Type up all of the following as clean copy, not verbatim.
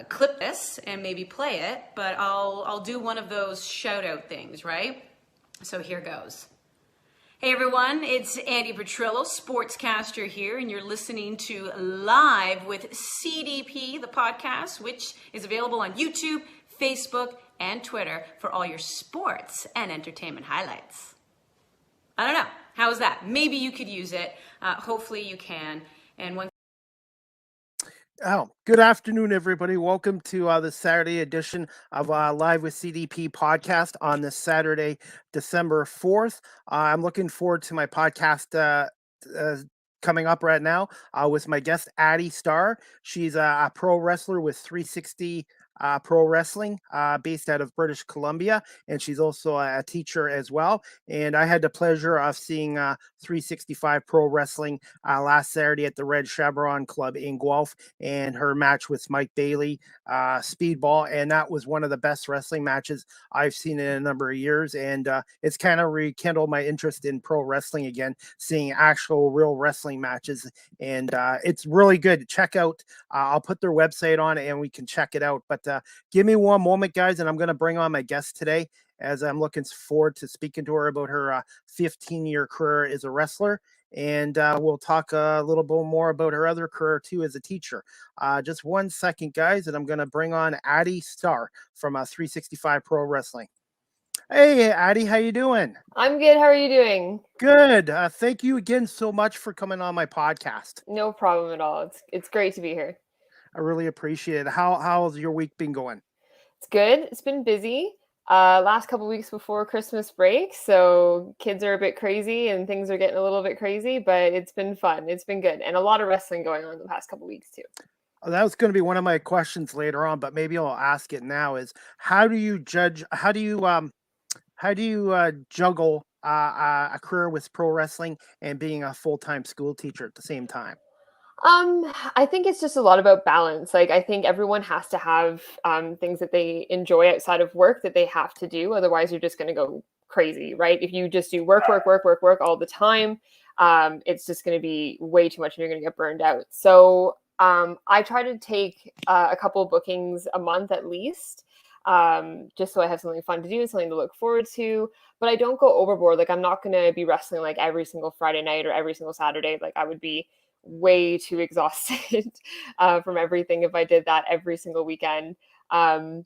clip this and maybe play it, but I'll do one of those shout out things, right? So here goes. Hey everyone, it's Andy Petrillo, sportscaster here, and you're listening to Live with CDP, the podcast, which is available on YouTube, Facebook, and Twitter for all your sports and entertainment highlights. I don't know, how's that? Maybe you could use it. Hopefully you can. And one. Oh, good afternoon, everybody. Welcome to the Saturday edition of Live with CDP podcast on this Saturday, December 4th. I'm looking forward to my podcast coming up right now with my guest, Addie Starr. She's a pro wrestler with 360 Pro Wrestling based out of British Columbia, and she's also a teacher as well. And I had the pleasure of seeing 365 Pro Wrestling last Saturday at the Red Chevron Club in Guelph, and her match with Mike Bailey, Speedball, and that was one of the best wrestling matches I've seen in a number of years. And it's kind of rekindled my interest in pro wrestling again, seeing actual real wrestling matches, and it's really good. Check out, I'll put their website on and we can check it out. But give me one moment, guys, and I'm going to bring on my guest today, as I'm looking forward to speaking to her about her 15-year career as a wrestler. And we'll talk a little bit more about her other career, too, as a teacher. Just 1 second, guys, and I'm going to bring on Addie Starr from 365 Pro Wrestling. Hey, Addie, how you doing? I'm good. How are you doing? Good. Thank you again so much for coming on my podcast. No problem at all. It's great to be here. I really appreciate it. How's your week been going? It's good. It's been busy. Last couple weeks before Christmas break, so kids are a bit crazy and things are getting a little bit crazy, but it's been fun. It's been good, and a lot of wrestling going on the past couple weeks too. That was going to be one of my questions later on, but maybe I'll ask it now. Is how do you judge? How do you juggle a career with pro wrestling and being a full-time school teacher at the same time? I think it's just a lot about balance. Like, I think everyone has to have things that they enjoy outside of work that they have to do. Otherwise, you're just going to go crazy, right? If you just do work all the time, it's just going to be way too much and you're going to get burned out. So I try to take a couple bookings a month at least, just so I have something fun to do, something to look forward to. But I don't go overboard. Like, I'm not going to be wrestling like every single Friday night or every single Saturday. Like, I would be way too exhausted from everything if I did that every single weekend. But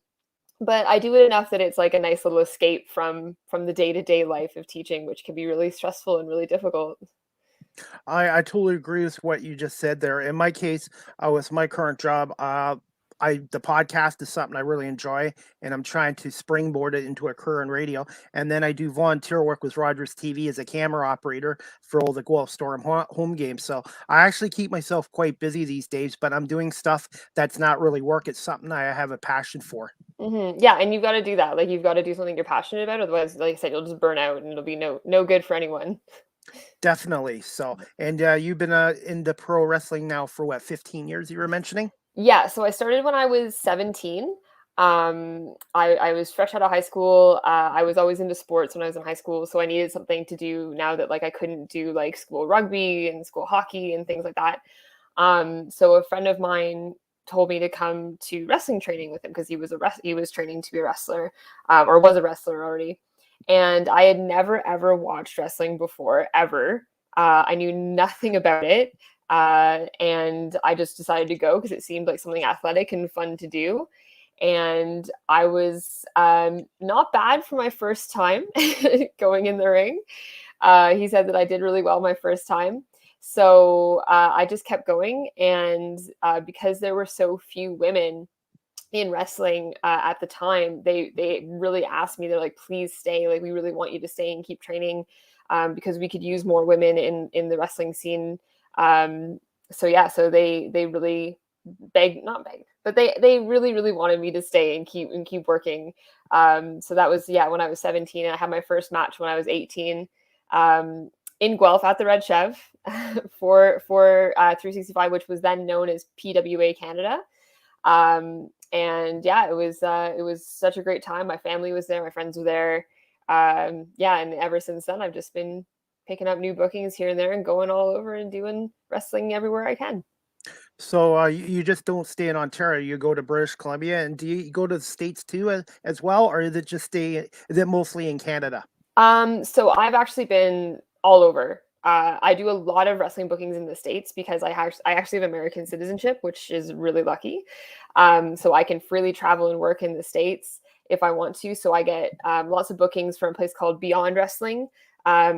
I do it enough that it's like a nice little escape from the day-to-day life of teaching, which can be really stressful and really difficult. I totally agree with what you just said there. In my case, with my current job, the podcast is something I really enjoy, and I'm trying to springboard it into a career in radio. And then I do volunteer work with Rogers TV as a camera operator for all the Guelph Storm home games. So I actually keep myself quite busy these days, but I'm doing stuff that's not really work. It's something I have a passion for. Mm-hmm. Yeah, and you've got to do that. Like, you've got to do something you're passionate about. Otherwise, like I said, you'll just burn out and it'll be no good for anyone. Definitely. So, and you've been into pro wrestling now for what, 15 years you were mentioning? Yeah, so I started when I was 17. I was fresh out of high school. I was always into sports when I was in high school, so I needed something to do now that like I couldn't do like school rugby and school hockey and things like that. So a friend of mine told me to come to wrestling training with him because he was training to be a wrestler, or was a wrestler already. And I had never ever watched wrestling before, ever. I knew nothing about it. And I just decided to go because it seemed like something athletic and fun to do. And I was not bad for my first time going in the ring. He said that I did really well my first time. So I just kept going. And because there were so few women in wrestling at the time, they really asked me, they're like, please stay. Like, we really want you to stay and keep training because we could use more women in the wrestling scene. So they really not begged, but they really wanted me to stay and keep working. So that was, when I was 17. I had my first match when I was 18 in Guelph at the Red Chev for 365, which was then known as PWA Canada. And it was such a great time. My family was there, my friends were there. And ever since then, I've just been picking up new bookings here and there and going all over and doing wrestling everywhere I can. So you just don't stay in Ontario. You go to British Columbia, and do you go to the States too as well, or is it just is it mostly in Canada? So I've actually been all over. I do a lot of wrestling bookings in the States because I actually have American citizenship, which is really lucky. So I can freely travel and work in the States if I want to. So I get lots of bookings from a place called Beyond Wrestling,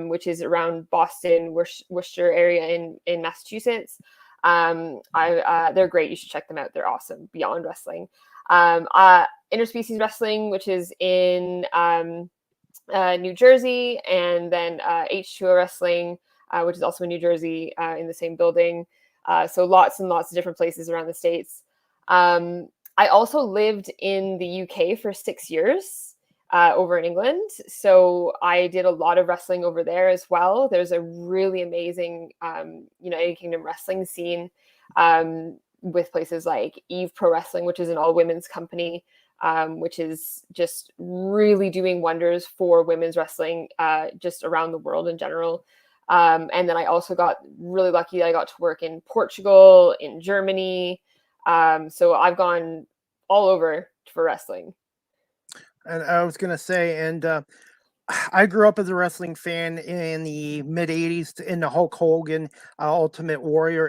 which is around Boston, Worcester area in Massachusetts. They're great. You should check them out. They're awesome. Beyond Wrestling. Interspecies Wrestling, which is in New Jersey, and then H2O Wrestling, which is also in New Jersey, in the same building. So lots and lots of different places around the States. I also lived in the UK for 6 years over in England. So I did a lot of wrestling over there as well. There's a really amazing United Kingdom wrestling scene with places like Eve Pro Wrestling, which is an all-women's company, which is just really doing wonders for women's wrestling just around the world in general. And then I also got really lucky that I got to work in Portugal, in Germany. So I've gone all over for wrestling. And I was gonna say, and I grew up as a wrestling fan in the mid '80s in the Hulk Hogan Ultimate Warrior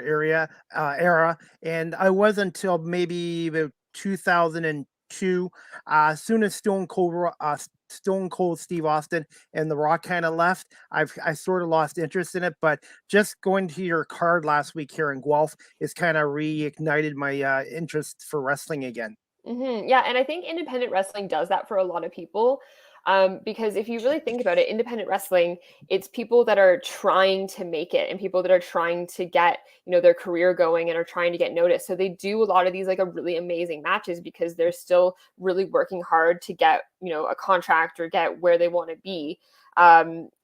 era, and I was until maybe about 2002. As soon as Stone Cold Steve Austin and The Rock kind of left, I sort of lost interest in it. But just going to your card last week here in Guelph is kind of reignited my interest for wrestling again. Yeah, and I think independent wrestling does that for a lot of people. Because if you really think about it, independent wrestling, it's people that are trying to make it and people that are trying to get, their career going and are trying to get noticed. So they do a lot of these like a really amazing matches because they're still really working hard to get, a contract or get where they want to be.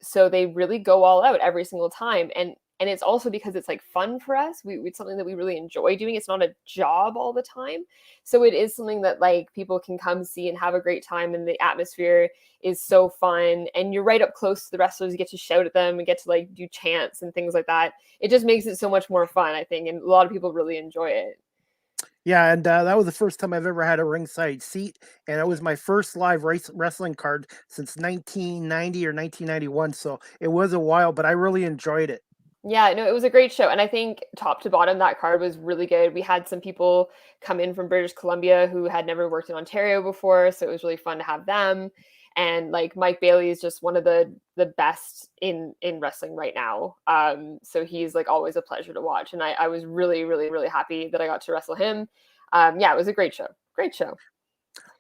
So they really go all out every single time. And it's also because it's like fun for us. It's something that we really enjoy doing. It's not a job all the time. So it is something that like people can come see and have a great time, and the atmosphere is so fun. And you're right up close to the wrestlers. You get to shout at them and get to like do chants and things like that. It just makes it so much more fun, I think. And a lot of people really enjoy it. Yeah, and that was the first time I've ever had a ringside seat, and it was my first live wrestling card since 1990 or 1991. So it was a while, but I really enjoyed it. Yeah, no, it was a great show. And I think top to bottom, that card was really good. We had some people come in from British Columbia who had never worked in Ontario before. So it was really fun to have them. And like Mike Bailey is just one of the best in wrestling right now. So he's like always a pleasure to watch. And I was really, really, really happy that I got to wrestle him. Yeah, it was a great show. Great show.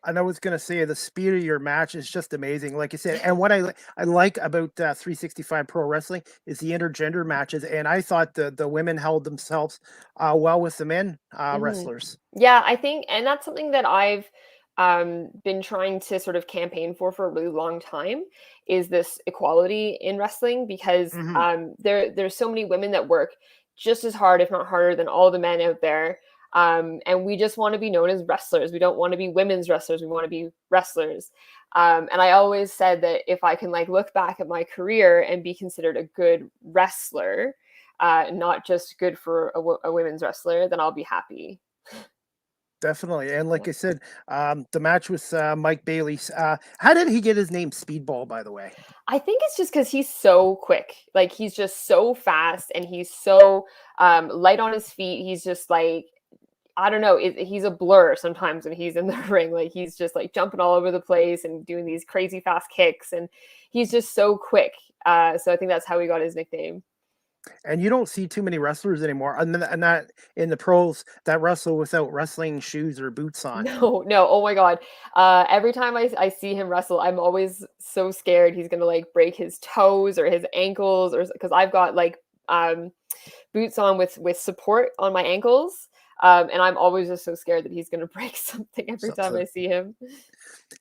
And I was gonna say the speed of your match is just amazing, like I said. And what I like about 365 Pro Wrestling is the intergender matches, and I thought the women held themselves well with the men Mhm. wrestlers. Yeah, I think, and that's something that I've been trying to sort of campaign for a really long time, is this equality in wrestling because Hmm. there's so many women that work just as hard, if not harder, than all the men out there. And we just want to be known as wrestlers. We don't want to be women's wrestlers. We want to be wrestlers. And I always said that if I can like look back at my career and be considered a good wrestler, not just good for a women's wrestler, then I'll be happy. Definitely, and Yeah. like I said, the match with Mike Bailey. How did he get his name Speedball, by the way? I think it's just because he's so quick. Like he's just so fast and he's so light on his feet. He's just like, I don't know. He's a blur sometimes when he's in the ring. Like he's just like jumping all over the place and doing these crazy fast kicks, and he's just so quick. So I think that's how he got his nickname. And you don't see too many wrestlers anymore, and not in the pros that wrestle without wrestling shoes or boots on. No, no. Oh my God. Every time I see him wrestle, I'm always so scared he's gonna like break his toes or his ankles, or because I've got like boots on with support on my ankles. And I'm always just so scared that he's gonna break something every time So, I see him.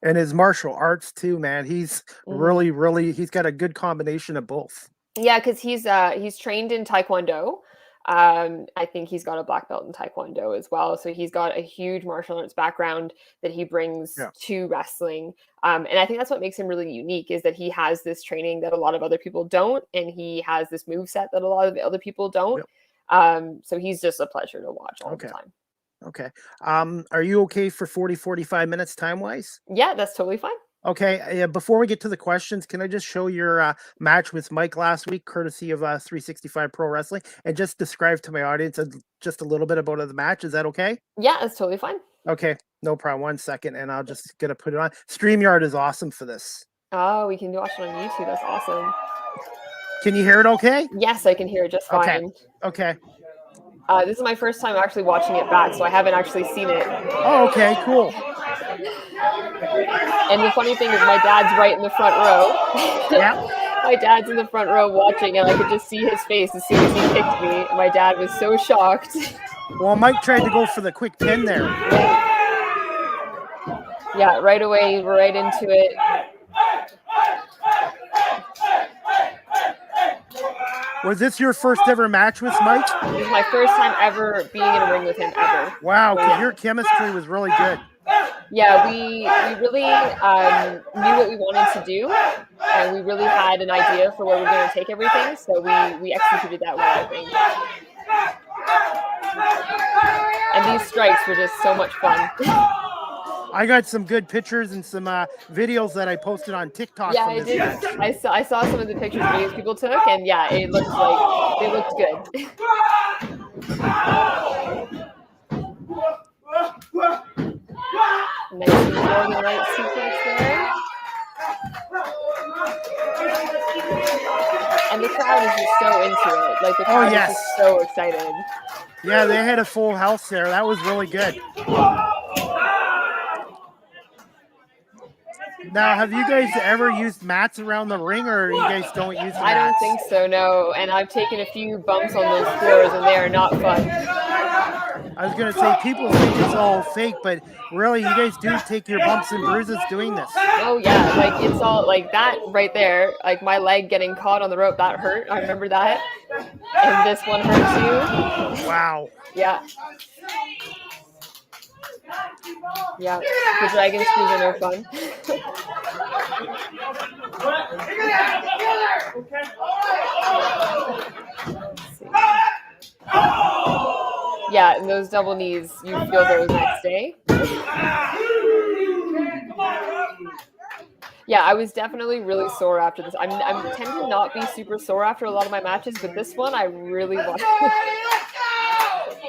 and his martial arts too, man. He's Mhm. he's got a good combination of both. Yeah, because he's trained in Taekwondo. I think he's got a black belt in Taekwondo as well. So he's got a huge martial arts background that he brings Yeah. to wrestling. And I think that's what makes him really unique, is that he has this training that a lot of other people don't, and he has this move set that a lot of the other people don't. Yep. So he's just a pleasure to watch all the time. Okay. Are you okay for 45 minutes time-wise? Yeah, that's totally fine. Okay. Before we get to the questions, can I just show your match with Mike last week, courtesy of 365 Pro Wrestling, and just describe to my audience just a little bit about the match? Is that okay? Yeah, that's totally fine. Okay, no problem. 1 second, and I'll just gonna put it on. StreamYard is awesome for this. Oh, we can watch it on YouTube. That's awesome. Can you hear it okay? Yes, I can hear it just fine. Okay. This is my first time actually watching it back, so I haven't actually seen it. Oh, okay, cool. And the funny thing is my dad's right in the front row. Yeah. My dad's in the front row watching, and I could just see his face as soon as he kicked me. My dad was so shocked. Well, Mike tried to go for the quick pin there. Yeah, right away, right into it. Was this your first ever match with Mike? This is my first time ever being in a ring with him, ever. Wow, because your chemistry was really good. Yeah, we really knew what we wanted to do, and we really had an idea for where we were going to take everything, so we executed that well, I think. And these strikes were just so much fun. I got some good pictures and some videos that I posted on TikTok. Yeah, from I this did. match. I saw some of the pictures videos people took, and yeah, it looked like they looked good. Nice and Northern Light sequence there. And the crowd is just so into it. Like, the crowd is just so excited. Yeah, they had a full house there. That was really good. Now, have you guys ever used mats around the ring, or you guys don't use the mats? I don't think so, no. And I've taken a few bumps on those floors, and they are not fun. I was going to say, people think it's all fake, but really, you guys do take your bumps and bruises doing this. Oh, yeah. Like, it's all, like, that right there, like, my leg getting caught on the rope, that hurt. I remember that. And this one hurt, too. Wow. Yeah. Yeah. The dragon screws are no fun. Let's see. Yeah, and those double knees, you feel those next day. Yeah, I was definitely really sore after this. I tend to not be super sore after a lot of my matches, but this one I really wanted.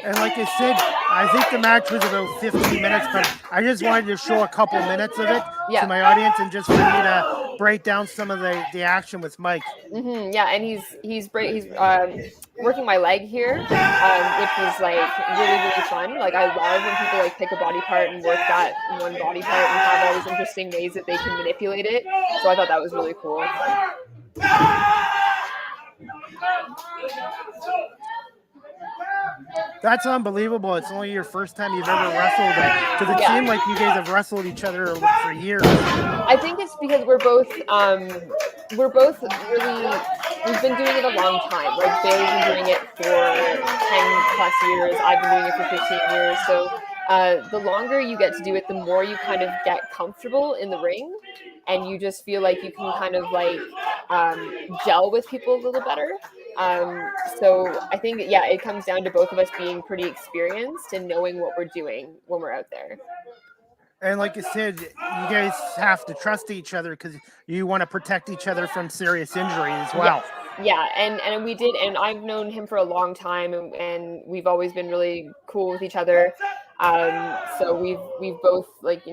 And like I said, I think the match was about 15 minutes, but I just wanted to show a couple minutes of it to my audience, and just for me to break down some of the action with Mike. Mm-hmm, yeah, and he's working my leg here, which was like really fun. Like, I love when people like pick a body part and work that one body part and have all these interesting ways that they can manipulate it. So I thought that was really cool. That's unbelievable. It's only your first time you've ever wrestled, because it seemed like you guys have wrestled each other for years. I think it's because we're both really, we've been doing it a long time. Like, Bailey's been doing it for 10 plus years. I've been doing it for 15 years. So the longer you get to do it, the more you kind of get comfortable in the ring, and you just feel like you can kind of like gel with people a little better. So I think, it comes down to both of us being pretty experienced and knowing what we're doing when we're out there. And like I said, you guys have to trust each other because you want to protect each other from serious injury as well. Yeah, and we did, and I've known him for a long time, and we've always been really cool with each other. So we've both, like,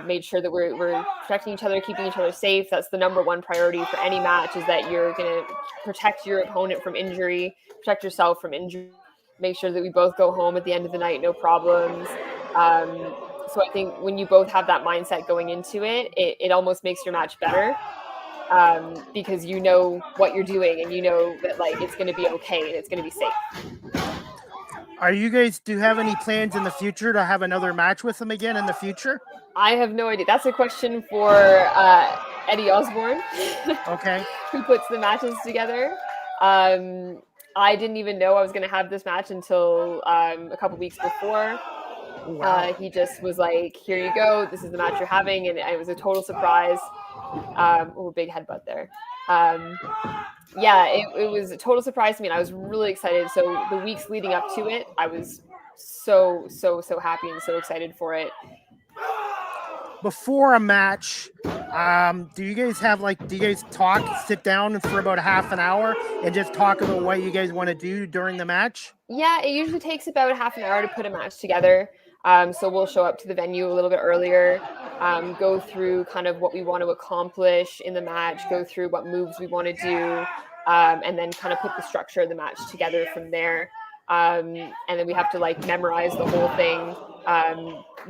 made sure that we're protecting each other, keeping each other safe. That's the number one priority for any match, is that you're going to protect your opponent from injury, protect yourself from injury, make sure that we both go home at the end of the night, no problems. So I think when you both have that mindset going into it, it almost makes your match better, because you know what you're doing, and you know that, like, it's going to be okay and it's going to be safe. Do you have any plans in the future to have another match with him again in the future? I have no idea. That's a question for Eddie Osborne. Okay. Who puts the matches together. I didn't even know I was going to have this match until a couple weeks before. Wow. He just was like, here you go. This is the match you're having. And it was a total surprise. Big headbutt there. Yeah, it was a total surprise to me, and I was really excited. So the weeks leading up to it, I was so happy and so excited for it. Before a match, do you guys sit down for about a half an hour and just talk about what you guys want to do during the match? Yeah, it usually takes about half an hour to put a match together. So we'll show up to the venue a little bit earlier, go through kind of what we want to accomplish in the match, go through what moves we want to do, and then kind of put the structure of the match together from there. And then we have to like memorize the whole thing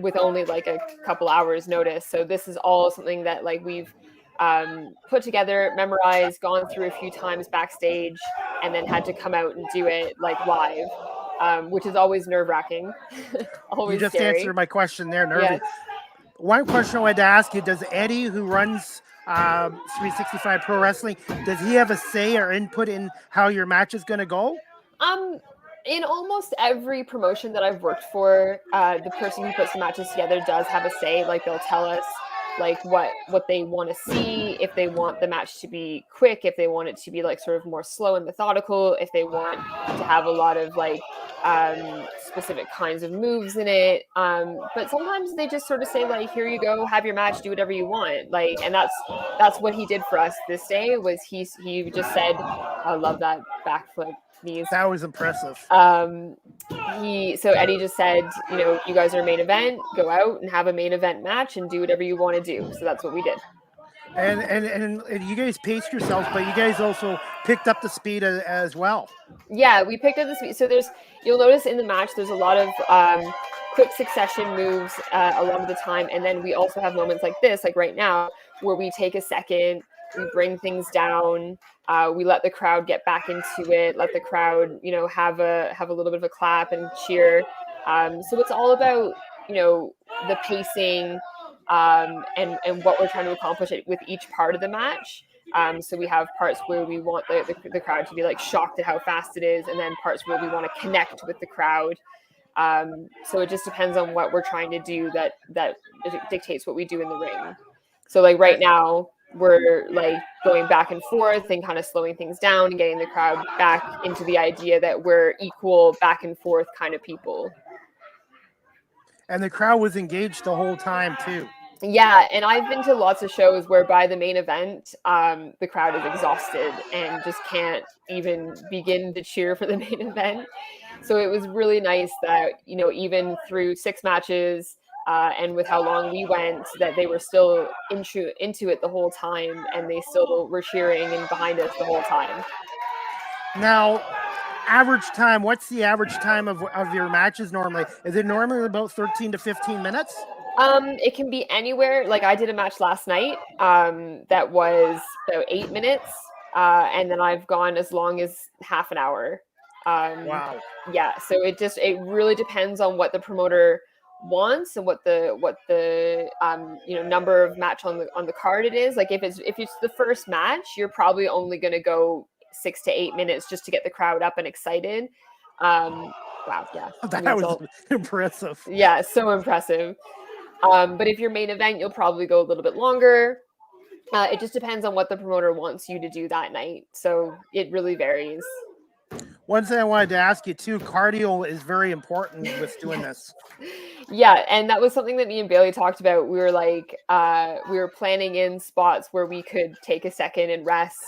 with only like a couple hours notice. So this is all something that like we've put together, memorized, gone through a few times backstage, and then had to come out and do it like live, which is always nerve-wracking. Always You just scary. answered my question there, nervy. Yes. One question I wanted to ask you, does Eddie, who runs 365 Pro Wrestling, does he have a say or input in how your match is going to go? In almost every promotion that I've worked for, the person who puts the matches together does have a say. Like they'll tell us like what they want to see, if they want the match to be quick, if they want it to be like sort of more slow and methodical, if they want to have a lot of like specific kinds of moves in it. But sometimes they just sort of say like, here you go, have your match, do whatever you want. Like, and that's what he did for us this day. Was he just said, I love that backflip knees. That was impressive. So Eddie just said, you guys are main event, go out and have a main event match and do whatever you want to do. So that's what we did. And you guys paced yourselves, but you guys also picked up the speed as well. Yeah, we picked up the speed. So you'll notice in the match, there's a lot of quick succession moves a lot of the time. And then we also have moments like this, like right now, where we take a second, we bring things down, we let the crowd get back into it, let the crowd, have a little bit of a clap and cheer. So it's all about, the pacing and what we're trying to accomplish with each part of the match. So we have parts where we want the crowd to be like shocked at how fast it is, and then parts where we want to connect with the crowd. So it just depends on what we're trying to do that dictates what we do in the ring. So like right now, we're like going back and forth and kind of slowing things down and getting the crowd back into the idea that we're equal back and forth kind of people. And the crowd was engaged the whole time too. Yeah, and I've been to lots of shows where by the main event, the crowd is exhausted and just can't even begin to cheer for the main event. So it was really nice that, even through 6 matches, and with how long we went, that they were still into it the whole time, and they still were cheering and behind us the whole time. Now, average time, what's the average time of your matches normally? Is it normally about 13 to 15 minutes? It can be anywhere. Like I did a match last night that was about 8 minutes, and then I've gone as long as half an hour. Wow. Yeah, so it really depends on what the promoter wants and what the number of match on the card it is. Like if it's the first match, you're probably only going to go 6 to 8 minutes just to get the crowd up and excited. Wow, yeah, that was impressive. Yeah, so impressive. But if you're main event, you'll probably go a little bit longer. It just depends on what the promoter wants you to do that night. So it really varies. One thing I wanted to ask you too, cardio is very important with doing this. Yeah, and that was something that me and Bailey talked about. We were like, we were planning in spots where we could take a second and rest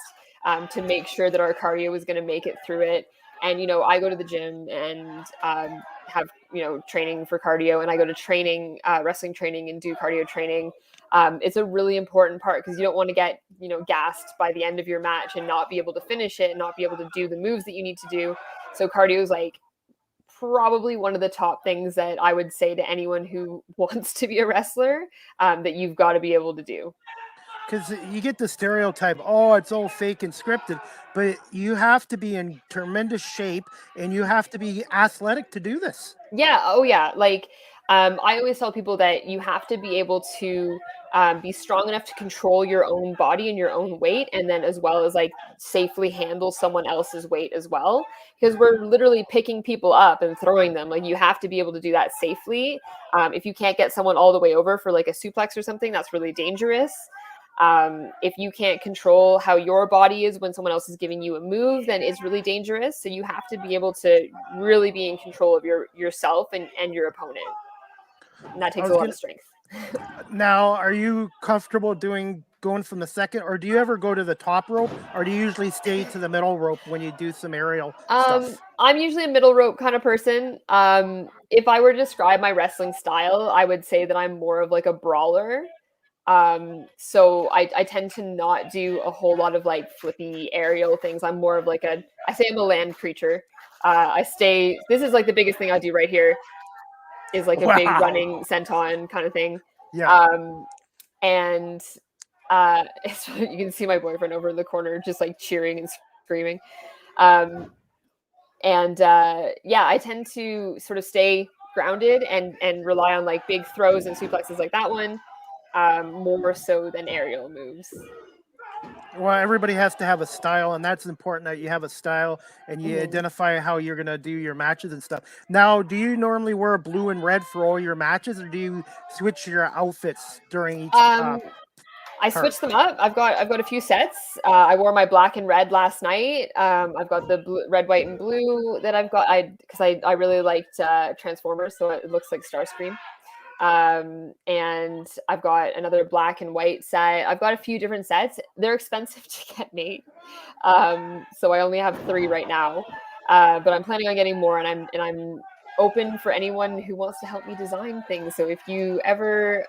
to make sure that our cardio was going to make it through it. And, I go to the gym and have, training for cardio, and I go to training, wrestling training, and do cardio training. It's a really important part because you don't want to get, gassed by the end of your match and not be able to finish it and not be able to do the moves that you need to do. So cardio is like probably one of the top things that I would say to anyone who wants to be a wrestler that you've got to be able to do. Because you get the stereotype, oh, it's all fake and scripted, but you have to be in tremendous shape and you have to be athletic to do this. Yeah. Oh, yeah. Like I always tell people that you have to be able to be strong enough to control your own body and your own weight, and then as well as like safely handle someone else's weight as well, because we're literally picking people up and throwing them. Like you have to be able to do that safely. If you can't get someone all the way over for like a suplex or something, that's really dangerous. If you can't control how your body is when someone else is giving you a move, then it's really dangerous. So you have to be able to really be in control of yourself and your opponent. And that takes a lot of strength. Now, are you comfortable going from the second, or do you ever go to the top rope, or do you usually stay to the middle rope when you do some aerial stuff? I'm usually a middle rope kind of person. If I were to describe my wrestling style, I would say that I'm more of like a brawler. So I tend to not do a whole lot of like flippy aerial things. I'm more of like I say I'm a land creature. This is like the biggest thing I do right here is like a big running senton kind of thing. Yeah. And you can see my boyfriend over in the corner just like cheering and screaming. Yeah, I tend to sort of stay grounded and rely on like big throws and suplexes like that one, more so than aerial moves. Well, everybody has to have a style, and that's important that you have a style and you identify how you're going to do your matches and stuff. Now, do you normally wear blue and red for all your matches, or do you switch your outfits during each I switched them up. I've got a few sets. I wore my black and red last night. I've got the red, white, and blue that I've got. Because I really liked Transformers, so it looks like Starscream. And I've got another black and white set. I've got a few different sets. They're expensive to get made, so I only have 3 right now. But I'm planning on getting more, and I'm open for anyone who wants to help me design things. So if you ever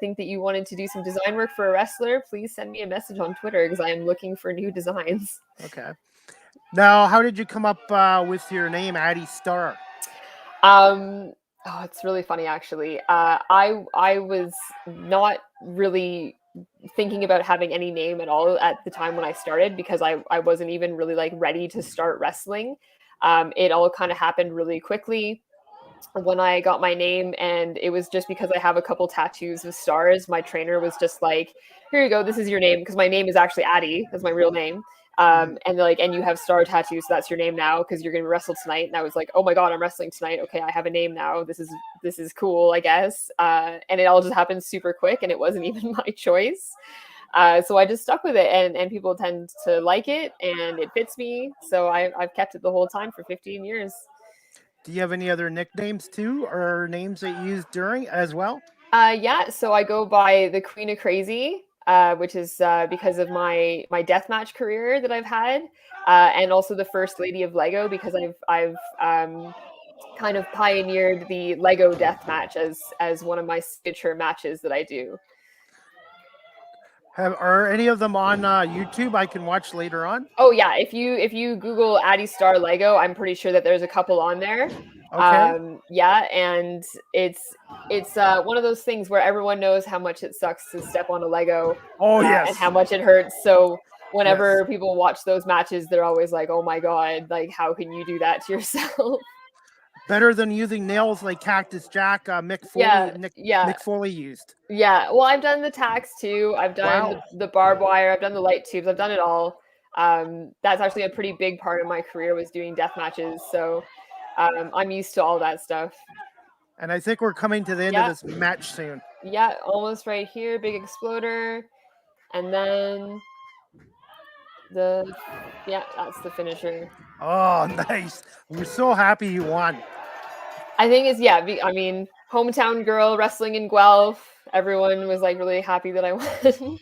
think that you wanted to do some design work for a wrestler, please send me a message on Twitter because I am looking for new designs. Okay. Now, how did you come up with your name, Addie Starr? Oh, it's really funny, actually. I was not really thinking about having any name at all at the time when I started because I wasn't even really like ready to start wrestling. It all kind of happened really quickly when I got my name, and it was just because I have a couple tattoos of stars. My trainer was just like, "Here you go, this is your name," because my name is actually Addie, that's my real name. And they're like, "And you have star tattoos, so that's your name now because you're gonna wrestle tonight." And I was like, "Oh my god, I'm wrestling tonight. Okay, I have a name now. This is cool, I guess." And it all just happened super quick, and it wasn't even my choice. So I just stuck with it, and people tend to like it, and it fits me. So I've kept it the whole time for 15 years. Do you have any other nicknames too, or names that you use during as well? Yeah, so I go by the Queen of Crazy, which is because of my deathmatch career that I've had, and also the First Lady of Lego because I've kind of pioneered the Lego deathmatch as one of my signature matches that I do. Are any of them on YouTube I can watch later on? Oh yeah, if you Google Addie Starr Lego, I'm pretty sure that there's a couple on there. Okay. Yeah, and it's one of those things where everyone knows how much it sucks to step on a Lego. Oh yes. And how much it hurts. So whenever Yes. people watch those matches, they're always like, "Oh my god, like how can you do that to yourself?" Better than using nails like Cactus Jack, Mick Foley used. Yeah. Well, I've done the tacks too. I've done the barbed wire. I've done the light tubes. I've done it all. That's actually a pretty big part of my career was doing death matches. So I'm used to all that stuff. And I think we're coming to the end of this match soon. Yeah, almost right here. Big exploder. And then that's the finisher. Oh, nice. We're so happy you won. I think I mean, hometown girl wrestling in Guelph. Everyone was like really happy that I won.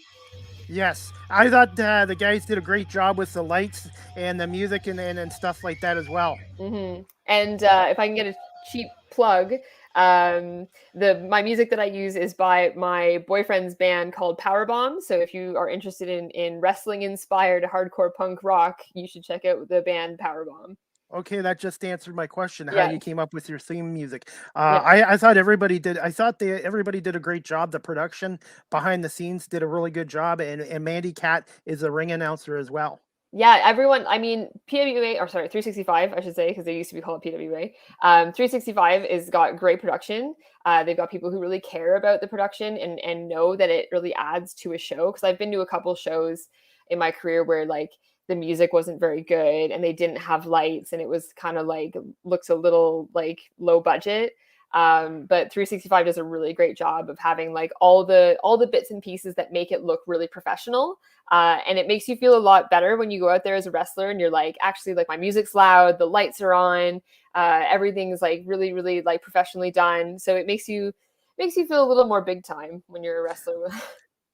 Yes, I thought the guys did a great job with the lights and the music and stuff like that as well. Mm-hmm. And if I can get a cheap plug, my music that I use is by my boyfriend's band called Powerbomb. So if you are interested in wrestling inspired hardcore punk rock, you should check out the band Powerbomb. Okay, that just answered my question. How you came up with your theme music? Yeah. I thought everybody did. Everybody did a great job. The production behind the scenes did a really good job, and Mandy Cat is a ring announcer as well. Yeah, everyone. I mean, PWA, or sorry, 365, I should say, because they used to be called PWA. 365 is got great production. They've got people who really care about the production and know that it really adds to a show. Because I've been to a couple shows in my career where like the music wasn't very good and they didn't have lights and it was kind of like looks a little like low budget. But 365 does a really great job of having like all the bits and pieces that make it look really professional. And it makes you feel a lot better when you go out there as a wrestler and you're like, actually, like my music's loud, the lights are on, everything's like really, really like professionally done. So it makes you feel a little more big time when you're a wrestler.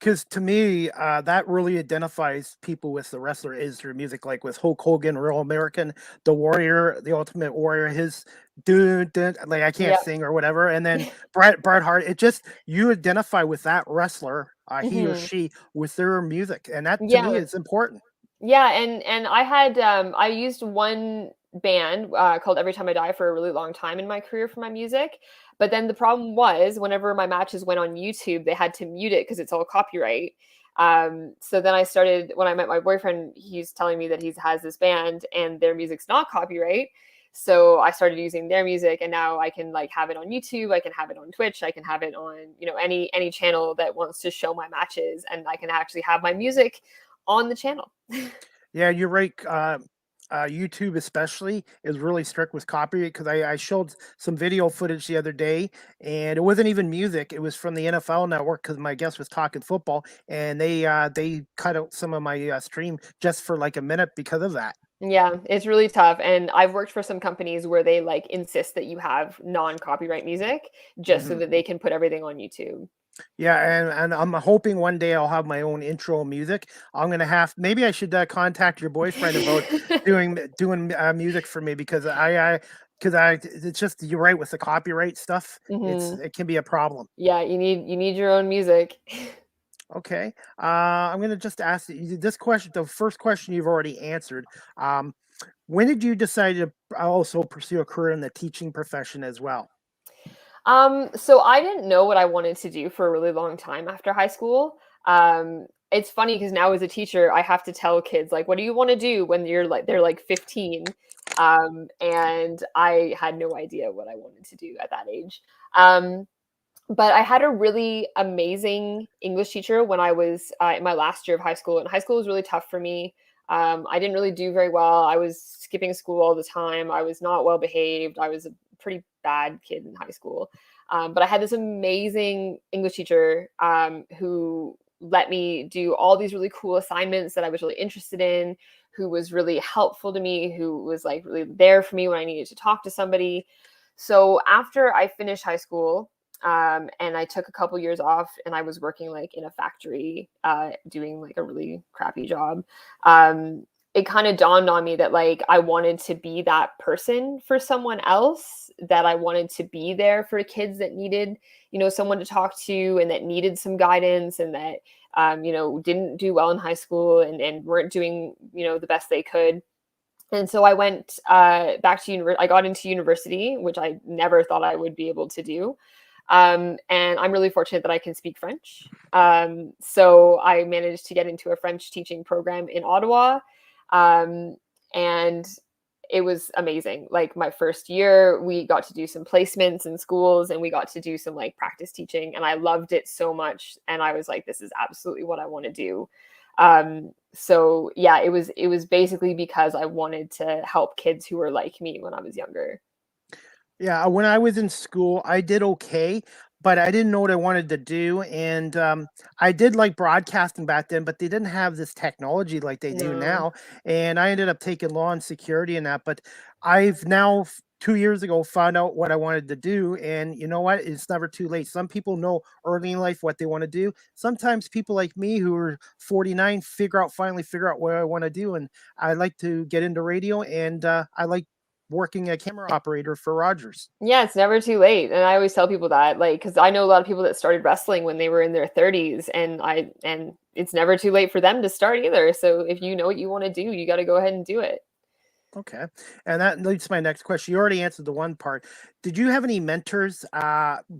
Because to me, that really identifies people with the wrestler is their music. Like with Hulk Hogan, Real American, the Warrior, the Ultimate Warrior, his dude, like I can't Yeah. sing or whatever. And then Bret Hart, it just you identify with that wrestler, he or Mm-hmm. she, with their music, and that to me Yeah. is important. Yeah, and I had I used one band called Every Time I Die for a really long time in my career for my music. But then the problem was whenever my matches went on YouTube, they had to mute it because it's all copyright. So then I started when I met my boyfriend, he's telling me that he has this band and their music's not copyright. So I started using their music and now I can like have it on YouTube, I can have it on Twitch, I can have it on, any channel that wants to show my matches and I can actually have my music on the channel. Yeah, you're right. YouTube especially is really strict with copyright because I showed some video footage the other day and it wasn't even music. It was from the NFL Network because my guest was talking football and they cut out some of my stream just for like a minute because of that. Yeah, it's really tough. And I've worked for some companies where they like insist that you have non-copyright music just so Mhm. that they can put everything on YouTube. Yeah, and I'm hoping one day I'll have my own intro music. I'm gonna have maybe I should contact your boyfriend about doing music for me because I it's just you're right with the copyright stuff. Hmm. It can be a problem. Yeah, you need your own music. Okay, I'm gonna just ask you this question. The first question you've already answered. Um, when did you decide to also pursue a career in the teaching profession as well? So I didn't know what I wanted to do for a really long time after high school. It's funny because now as a teacher, I have to tell kids like, "What do you want to do?" when they're like 15, and I had no idea what I wanted to do at that age. Um, but I had a really amazing English teacher when I was in my last year of high school, and high school was really tough for me. I didn't really do very well. I was skipping school all the time. I was not well behaved. I was a pretty bad kid in high school. But I had this amazing English teacher who let me do all these really cool assignments that I was really interested in, who was really helpful to me, who was like really there for me when I needed to talk to somebody. So after I finished high school, and I took a couple years off and I was working like in a factory, doing like a really crappy job. It kind of dawned on me that like I wanted to be that person for someone else, that I wanted to be there for kids that needed, someone to talk to and that needed some guidance and that, didn't do well in high school and weren't doing, the best they could. And so I went back to university. I got into university, which I never thought I would be able to do. And I'm really fortunate that I can speak French. So I managed to get into a French teaching program in Ottawa. Um, and it was amazing. Like my first year, we got to do some placements in schools and we got to do some like practice teaching. And I loved it so much. And I was like, this is absolutely what I want to do. So yeah, it was basically because I wanted to help kids who were like me when I was younger. Yeah, when I was in school, I did okay, but I didn't know what I wanted to do. And I did like broadcasting back then, but they didn't have this technology like they do No. now. And I ended up taking law and security and that. But I've now, 2 years ago, found out what I wanted to do. And you know what? It's never too late. Some people know early in life what they want to do. Sometimes people like me who are 49 finally figure out what I want to do. And I like to get into radio and I like working a camera operator for Rogers. Yeah, it's never too late. And I always tell people that, like, because I know a lot of people that started wrestling when they were in their 30s, and it's never too late for them to start either. So if you know what you want to do, you got to go ahead and do it. Okay. And that leads to my next question. You already answered the one part. Did you have any mentors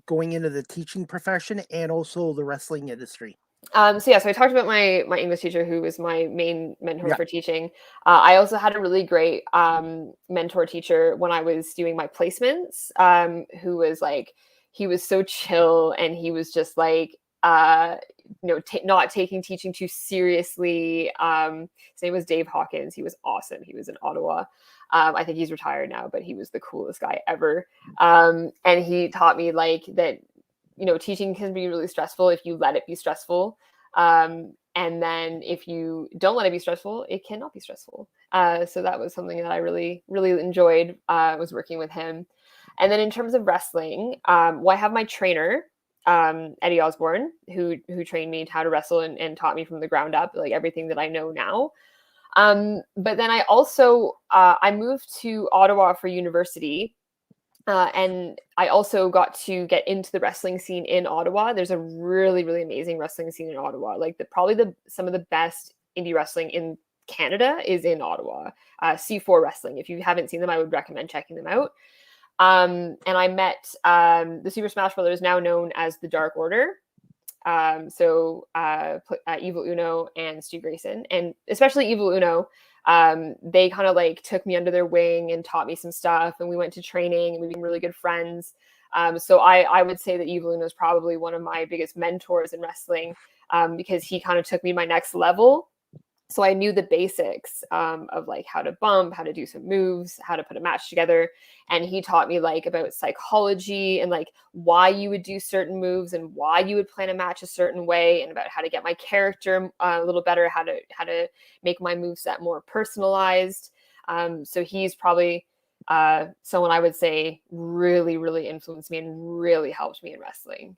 going into the teaching profession and also the wrestling industry? So I talked about my English teacher who was my main mentor Yeah. for teaching. I also had a really great mentor teacher when I was doing my placements, who was like, he was so chill and he was just like not taking teaching too seriously. His name was Dave Hawkins. He was awesome. He was in Ottawa. I think he's retired now, but he was the coolest guy ever. And he taught me like that, teaching can be really stressful if you let it be stressful. And then if you don't let it be stressful, it cannot be stressful. So that was something that I really, really enjoyed, was working with him. And then in terms of wrestling, I have my trainer, Eddie Osborne, who trained me how to wrestle and taught me from the ground up, like everything that I know now. But then I also, I moved to Ottawa for university. And I also got to get into the wrestling scene in Ottawa. There's a really, really amazing wrestling scene in Ottawa. Like some of the best indie wrestling in Canada is in Ottawa. C4 Wrestling. If you haven't seen them, I would recommend checking them out. And I met the Super Smash Brothers, now known as the Dark Order. Evil Uno and Stu Grayson, and especially Evil Uno. They kind of like took me under their wing and taught me some stuff, and we went to training and we became really good friends. So I would say that Evil Uno is probably one of my biggest mentors in wrestling, because he kind of took me to my next level. So I knew the basics of like how to bump, how to do some moves, how to put a match together. And he taught me like about psychology and like why you would do certain moves and why you would plan a match a certain way, and about how to get my character a little better, how to make my moveset more personalized. So he's probably someone I would say really, really influenced me and really helped me in wrestling.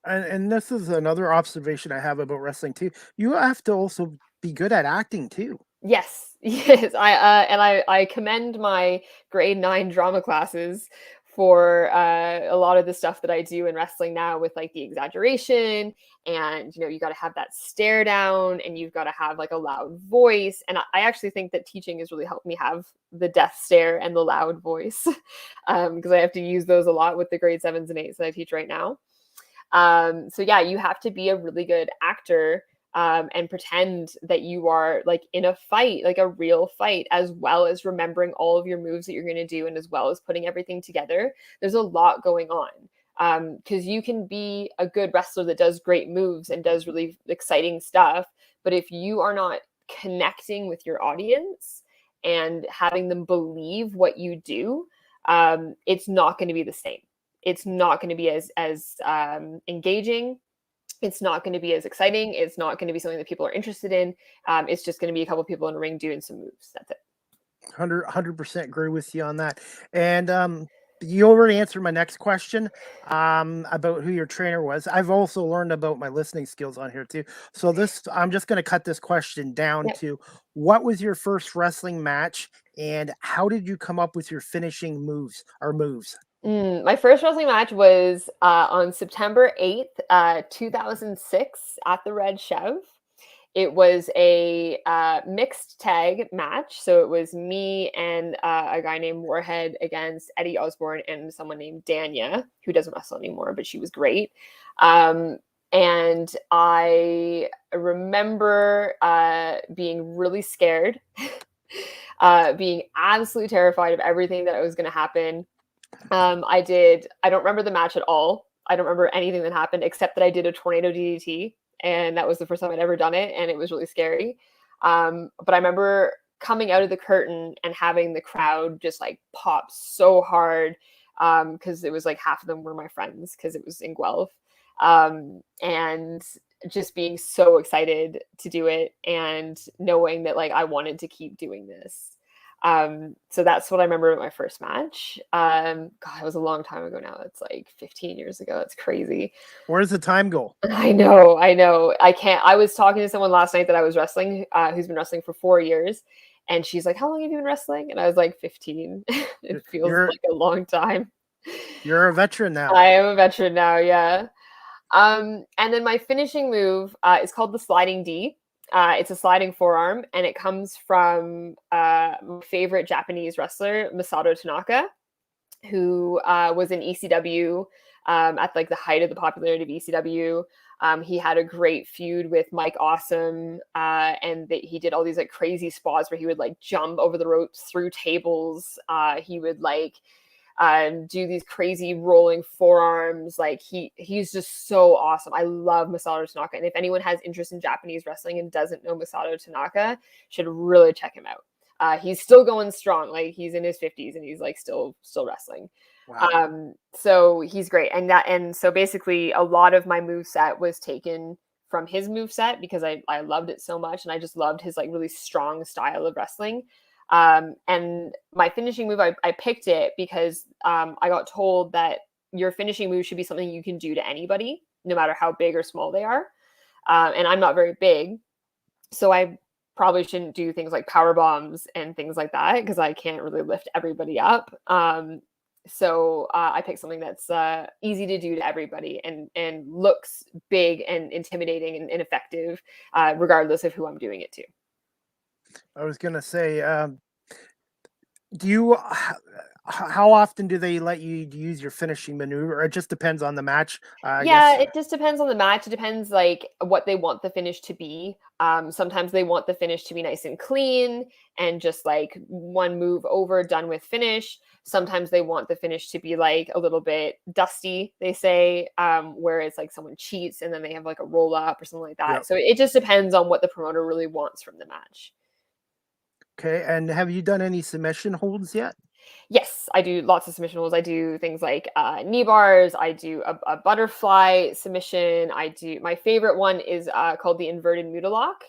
And this is another observation I have about wrestling too. You have to also be good at acting too. Yes. I commend my grade 9 drama classes for a lot of the stuff that I do in wrestling now, with like the exaggeration, and you got to have that stare down, and you've got to have like a loud voice. And I actually think that teaching has really helped me have the death stare and the loud voice, because I have to use those a lot with the grade 7s and 8s that I teach right now. So yeah, you have to be a really good actor, and pretend that you are like in a fight, like a real fight, as well as remembering all of your moves that you're going to do, and as well as putting everything together. There's a lot going on, because you can be a good wrestler that does great moves and does really exciting stuff, but if you are not connecting with your audience and having them believe what you do, it's not going to be the same. It's not going to be as engaging. It's not going to be as exciting. It's not going to be something that people are interested in. It's just going to be a couple of people in a ring doing some moves. That's it. 100% agree with you on that. And you already answered my next question about who your trainer was. I've also learned about my listening skills on here too. So I'm just going to cut this question down to, what was your first wrestling match, and how did you come up with your finishing moves? My first wrestling match was on September 8th, 2006 at the Red Chev. It was a mixed tag match. So it was me and a guy named Warhead against Eddie Osborne and someone named Danya, who doesn't wrestle anymore, but she was great. And I remember being really scared, being absolutely terrified of everything that was going to happen. I don't remember the match at all. I don't remember anything that happened, except that I did a tornado DDT, and that was the first time I'd ever done it, and it was really scary. But I remember coming out of the curtain and having the crowd just like pop so hard, because it was like half of them were my friends, because it was in Guelph, and just being so excited to do it, and knowing that like I wanted to keep doing this. So that's what I remember of my first match. God, it was a long time ago now. It's like 15 years ago. It's crazy. Where does the time go? I know. I was talking to someone last night that I was wrestling, who's been wrestling for 4 years. And she's like, how long have you been wrestling? And I was like, 15. It feels like a long time. You're a veteran now. I am a veteran now. Yeah. And then my finishing move is called the sliding D. It's a sliding forearm, and it comes from my favorite Japanese wrestler, Masato Tanaka, who was in ECW at like the height of the popularity of ECW. He had a great feud with Mike Awesome, and he did all these like crazy spots where he would like jump over the ropes through tables. He would like do these crazy rolling forearms. Like he's just so awesome. I love Masato Tanaka. And if anyone has interest in Japanese wrestling and doesn't know Masato Tanaka, should really check him out. He's still going strong. Like he's in his 50s and he's like still wrestling. Wow. So he's great. And so basically a lot of my moveset was taken from his moveset because I loved it so much. And I just loved his like really strong style of wrestling. And my finishing move, I picked it because I got told that your finishing move should be something you can do to anybody, no matter how big or small they are. And I'm not very big, so I probably shouldn't do things like power bombs and things like that because I can't really lift everybody up. So I picked something that's easy to do to everybody and looks big and intimidating and effective, regardless of who I'm doing it to. I was gonna say, do you? How often do they let you use your finishing maneuver? Or it just depends on the match. I Yeah, guess. it just depends on the match. It depends like what they want the finish to be. Sometimes they want the finish to be nice and clean and just like one move over, done with finish. Sometimes they want the finish to be like a little bit dusty, they say, where it's like someone cheats and then they have like a roll up or something like that. Yep. So it just depends on what the promoter really wants from the match. Okay. And have you done any submission holds yet? Yes, I do lots of submission holds. I do things like knee bars. I do a butterfly submission. My favorite one is called the inverted Mutalock,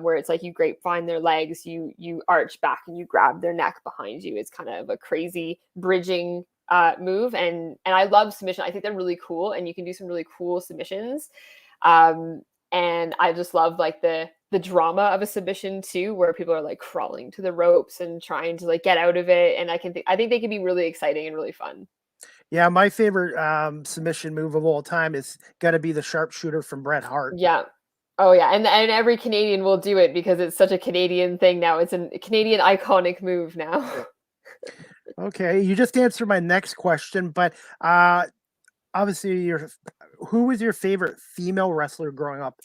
where it's like you grapevine their legs, you arch back and you grab their neck behind you. It's kind of a crazy bridging move, and I love submission. I think they're really cool, and you can do some really cool submissions. And I just love like the drama of a submission too, where people are like crawling to the ropes and trying to like get out of it. And I think they can be really exciting and really fun. Yeah, my favorite submission move of all time is got to be the sharpshooter from Bret Hart. Yeah. Oh yeah, and every Canadian will do it because it's such a Canadian thing now. It's a Canadian iconic move now. Okay, you just answered my next question, but obviously, who was your favorite female wrestler growing up?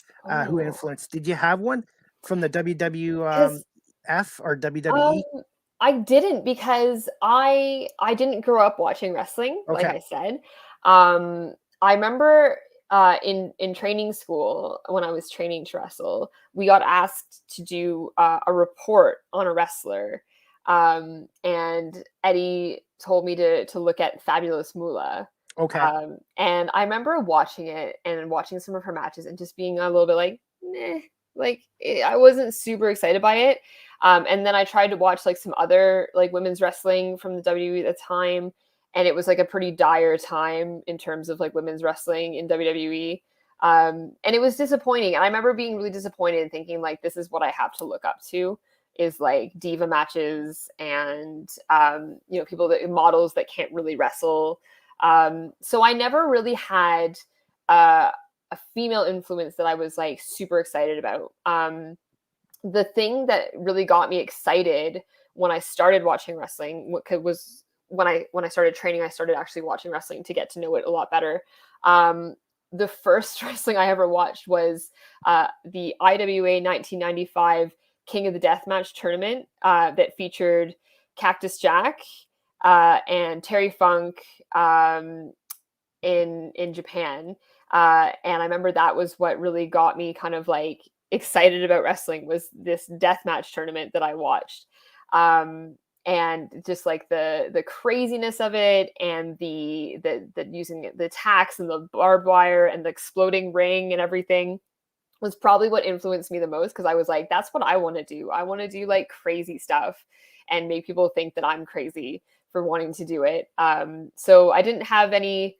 Who Oh, influenced? Did you have one from the because WWF or um, WWE? I didn't because I didn't grow up watching wrestling, like Okay, I said. I remember in training school when I was training to wrestle, we got asked to do a report on a wrestler, and Eddie told me to look at Fabulous Moolah. okay. And I remember watching it and watching some of her matches and just being a little bit like, meh, I wasn't super excited by it. And then I tried to watch like some other like women's wrestling from the WWE at the time, and it was like a pretty dire time in terms of like women's wrestling in WWE. And it was disappointing. And I remember being really disappointed and thinking like, this is what I have to look up to is like diva matches and people that models that can't really wrestle. So I never really had a female influence that I was like super excited about. The thing that really got me excited when I started watching wrestling was when I started training. I started actually watching wrestling to get to know it a lot better. The first wrestling I ever watched was the IWA 1995 King of the Deathmatch tournament that featured Cactus Jack and Terry Funk in Japan. And I remember that was what really got me kind of like excited about wrestling was this deathmatch tournament that I watched. And just like the craziness of it and the using the tacks and the barbed wire and the exploding ring and everything was probably what influenced me the most because I was like, that's what I want to do. I want to do like crazy stuff and make people think that I'm crazy for wanting to do it. So I didn't have any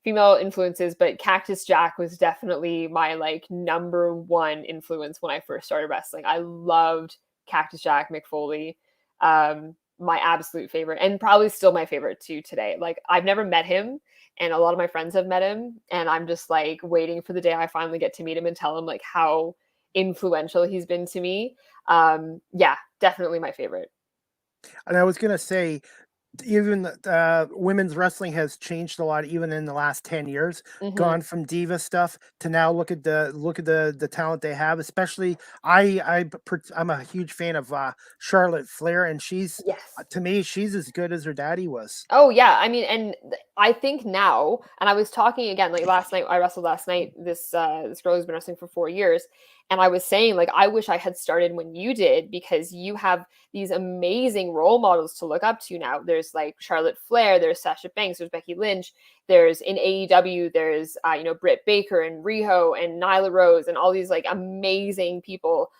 female influences, but Cactus Jack was definitely my like number one influence when I first started wrestling. I loved Cactus Jack McFoley. My absolute favorite and probably still my favorite too today. Like I've never met him and a lot of my friends have met him and I'm just like waiting for the day I finally get to meet him and tell him like how influential he's been to me. Yeah, definitely my favorite. And I was gonna say, even women's wrestling has changed a lot, even in the last 10 years, Mm-hmm. gone from diva stuff to now look at the talent they have. Especially, I'm a huge fan of Charlotte Flair, and she's Yes. to me, she's as good as her daddy was. Oh yeah, I mean, and I think now, and I was talking again like last night. I wrestled last night. This girl who's been wrestling for 4 years, and I was saying like I wish I had started when you did because you have these amazing role models to look up to now. There's like Charlotte Flair, there's Sasha Banks, there's Becky Lynch, there's in AEW, there's Britt Baker and Riho and Nyla Rose and all these like amazing people.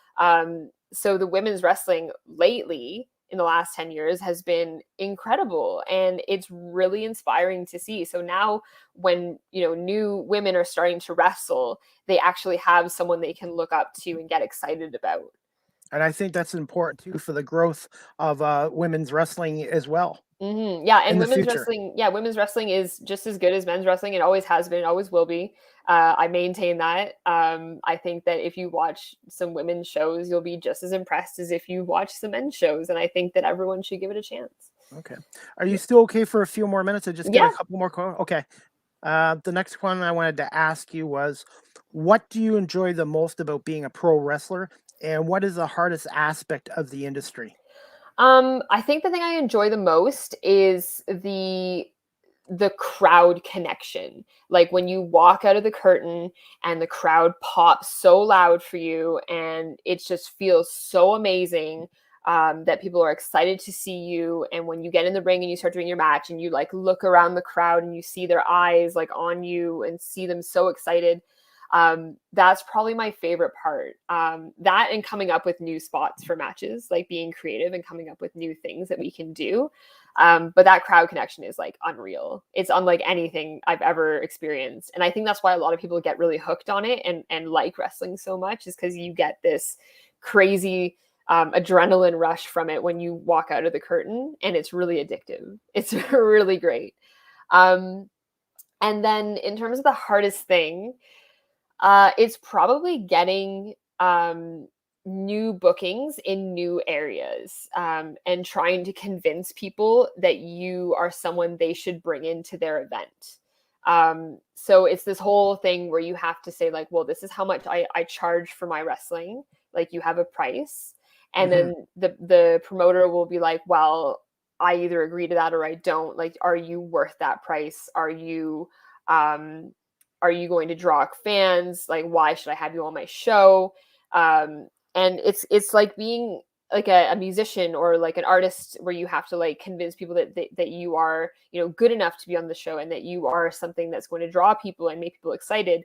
So the women's wrestling lately in the last 10 years has been incredible and it's really inspiring to see. So now when new women are starting to wrestle, they actually have someone they can look up to and get excited about. And I think that's important too for the growth of women's wrestling as well Mm-hmm. Yeah, and in the future. women's wrestling is just as good as men's wrestling. It always has been, always will be. I maintain that. I think that if you watch some women's shows, you'll be just as impressed as if you watch some men's shows. And I think that everyone should give it a chance. Okay. Are you still okay for a few more minutes? I just get Yeah. a couple more. Okay. The next one I wanted to ask you was, what do you enjoy the most about being a pro wrestler, and what is the hardest aspect of the industry? I think the thing I enjoy the most is the crowd connection. Like when you walk out of the curtain and the crowd pops so loud for you and it just feels so amazing, that people are excited to see you. And when you get in the ring and you start doing your match and you like look around the crowd and you see their eyes like on you and see them so excited, that's probably my favorite part. That and coming up with new spots for matches, like being creative and coming up with new things that we can do. But that crowd connection is like unreal. It's unlike anything I've ever experienced. And I think that's why a lot of people get really hooked on it and like wrestling so much, is because you get this crazy adrenaline rush from it when you walk out of the curtain, and it's really addictive. It's really great. And then in terms of the hardest thing, it's probably getting new bookings in new areas, and trying to convince people that you are someone they should bring into their event. So it's this whole thing where you have to say like, well, this is how much I charge for my wrestling. Like you have a price. And Hmm. then the promoter will be like, well, I either agree to that or I don't. Like, are you worth that price? Um, are you going to draw fans? Like, why should I have you on my show? And it's like being like a musician or like an artist, where you have to like convince people that you are good enough to be on the show and that you are something that's going to draw people and make people excited.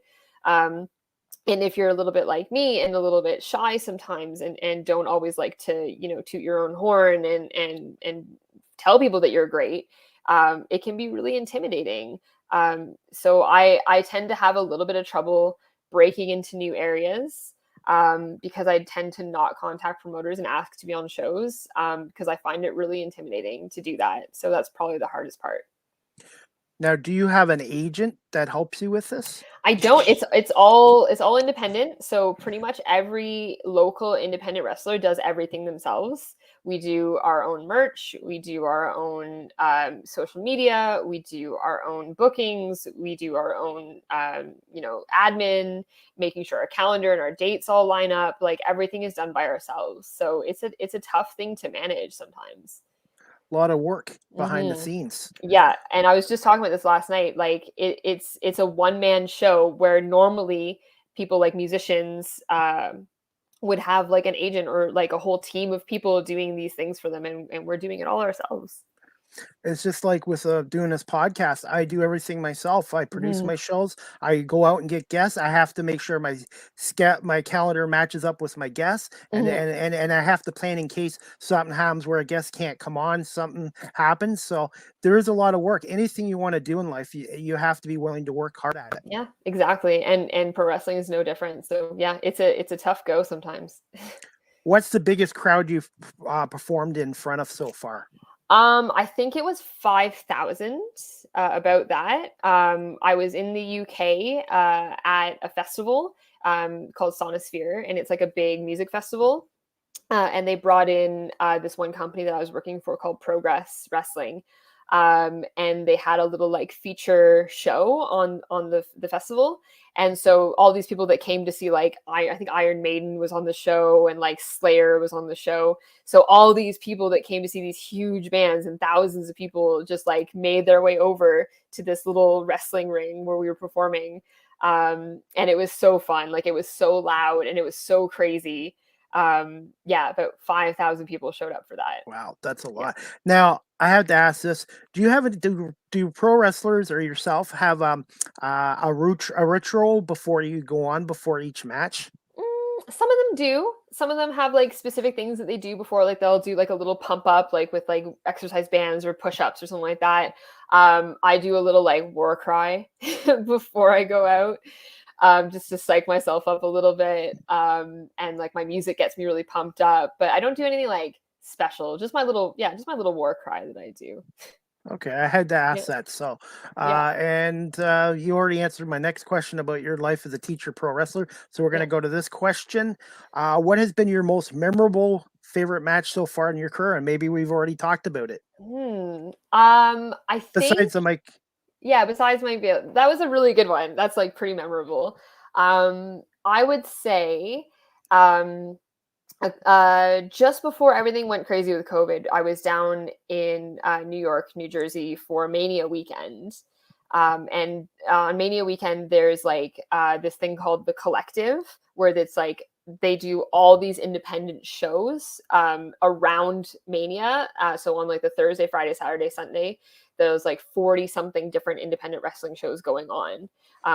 And if you're a little bit like me and a little bit shy sometimes and don't always like to toot your own horn and tell people that you're great, it can be really intimidating. So I tend to have a little bit of trouble breaking into new areas, because I tend to not contact promoters and ask to be on shows, because I find it really intimidating to do that. So that's probably the hardest part. Now, do you have an agent that helps you with this? I don't. It's all independent. So pretty much every local independent wrestler does everything themselves. We do our own merch. We do our own social media. We do our own bookings. We do our own admin, making sure our calendar and our dates all line up. Like everything is done by ourselves. So it's a tough thing to manage sometimes. A lot of work behind the Mm-hmm. scenes. Yeah, and I was just talking about this last night. Like it's a one-man show where normally people like musicians would have like an agent or like a whole team of people doing these things for them, and we're doing it all ourselves. It's just like with doing this podcast. I do everything myself. I produce Mhm. my shows. I go out and get guests. I have to make sure my calendar matches up with my guests, and Mhm. and I have to plan in case something happens where a guest can't come on. Something happens, so there is a lot of work. Anything you want to do in life, you have to be willing to work hard at it. Yeah, exactly. And pro wrestling is no different. So yeah, it's a tough go sometimes. What's the biggest crowd you've performed in front of so far? I think it was 5,000, about that. I was in the UK at a festival called Sonosphere, and it's like a big music festival. and they brought in this one company that I was working for called Progress Wrestling. And they had a little like feature show on the festival. And so all these people that came to see, like, I think Iron Maiden was on the show, and like Slayer was on the show. So all these people that came to see these huge bands, and thousands of people just like made their way over to this little wrestling ring where we were performing. And it was so fun. Like, it was so loud and it was so crazy. Yeah, about 5,000 people showed up for that. Wow, that's a Yeah. lot. Now, I have to ask this: do you have do pro wrestlers or yourself have a ritual before you go on before each match? Some of them do. Some of them have like specific things that they do before, like they'll do like a little pump up, like with like exercise bands or push ups or something like that. I do a little like war cry before I go out, just to psych myself up a little bit. And like my music gets me really pumped up, but I don't do anything like special. Just my little, just my little war cry that I do. Okay, I had to Yeah. ask that. So, Yeah. and you already answered my next question about your life as a teacher pro wrestler. So we're going to Yeah. go to this question. What has been your most memorable favorite match so far in your career? And maybe we've already talked about it. I think, Besides the mic, yeah, besides my that was a really good one. That's like pretty memorable. I would say, um, just before everything went crazy with COVID, I was down in New York, New Jersey for Mania weekend. And on Mania weekend, there's like this thing called the Collective, where it's like they do all these independent shows around Mania. So on like the Thursday, Friday, Saturday, Sunday, there's like 40 something different independent wrestling shows going on,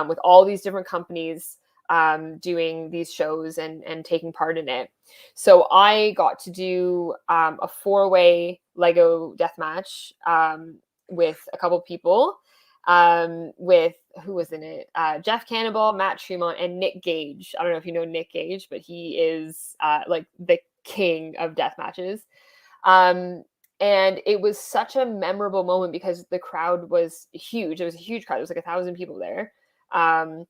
with all these different companies doing these shows and taking part in it. So I got to do a 4-way Lego death match with a couple people, with who was in it? Jeff Cannonball, Matt Tremont, and Nick Gage. I don't know if you know Nick Gage, but he is like the king of death matches. And it was such a memorable moment because the crowd was huge. It was a huge crowd. It was like 1,000 people there. And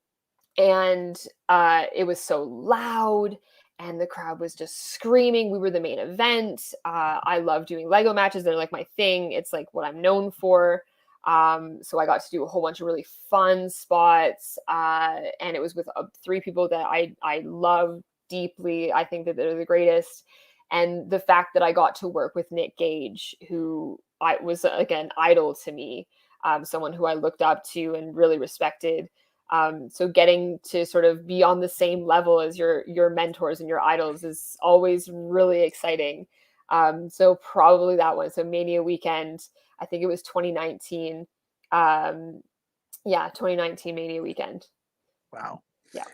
it was so loud, and the crowd was just screaming. We were the main event. I love doing Lego matches. They're like my thing. It's like what I'm known for. So I got to do a whole bunch of really fun spots, and it was with 3 people that I love deeply. I think that they're the greatest. And the fact that I got to work with Nick Gage, who I was, again, idol to me, someone who I looked up to and really respected. So getting to sort of be on the same level as your mentors and your idols is always really exciting. So probably that one. So Mania weekend, I think it was 2019. 2019 Mania weekend. wow. Yeah.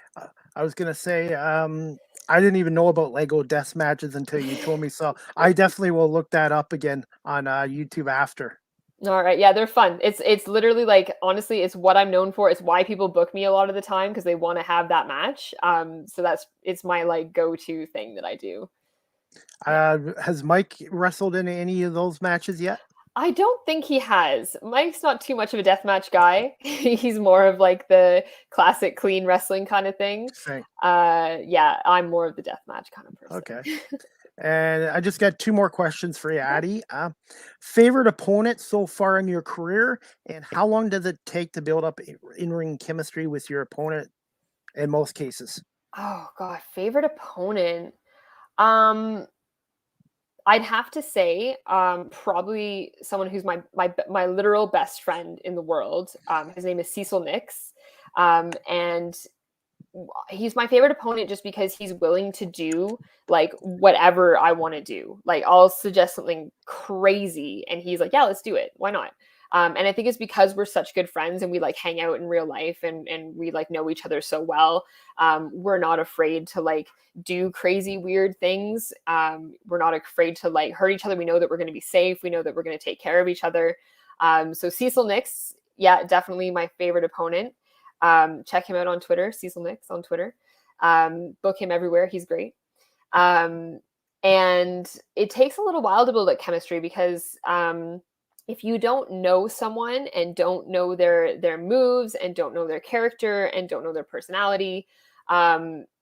I was gonna say, I didn't even know about Lego death matches until you told me. So I definitely will look that up again on YouTube after. All right. Yeah, they're fun. It's literally like, honestly, it's what I'm known for. It's why people book me a lot of the time, because they want to have that match. So it's my like go-to thing that I do. Has Mike wrestled in any of those matches yet? I don't think he has. Mike's not too much of a deathmatch guy. He's more of like the classic clean wrestling kind of thing. Same. Yeah, I'm more of the deathmatch kind of person. Okay. And I just got 2 more questions for you, Addie. Favorite opponent so far in your career, and how long does it take to build up in-ring chemistry with your opponent in most cases? Oh God, favorite opponent. Um, I'd have to say, probably someone who's my literal best friend in the world. His name is Cecil Nix, and he's my favorite opponent just because he's willing to do like whatever I want to do. Like, I'll suggest something crazy, and he's like, "Yeah, let's do it. Why not?" And I think it's because we're such good friends and we like hang out in real life, and we like know each other so well. We're not afraid to like do crazy weird things. We're not afraid to like hurt each other. We know that we're going to be safe. We know that we're going to take care of each other. So Cecil Nix, yeah, definitely my favorite opponent. Check him out on Twitter, Cecil Nix on Twitter. Book him everywhere. He's great. And it takes a little while to build that chemistry because if you don't know someone and don't know their moves and don't know their character and don't know their personality,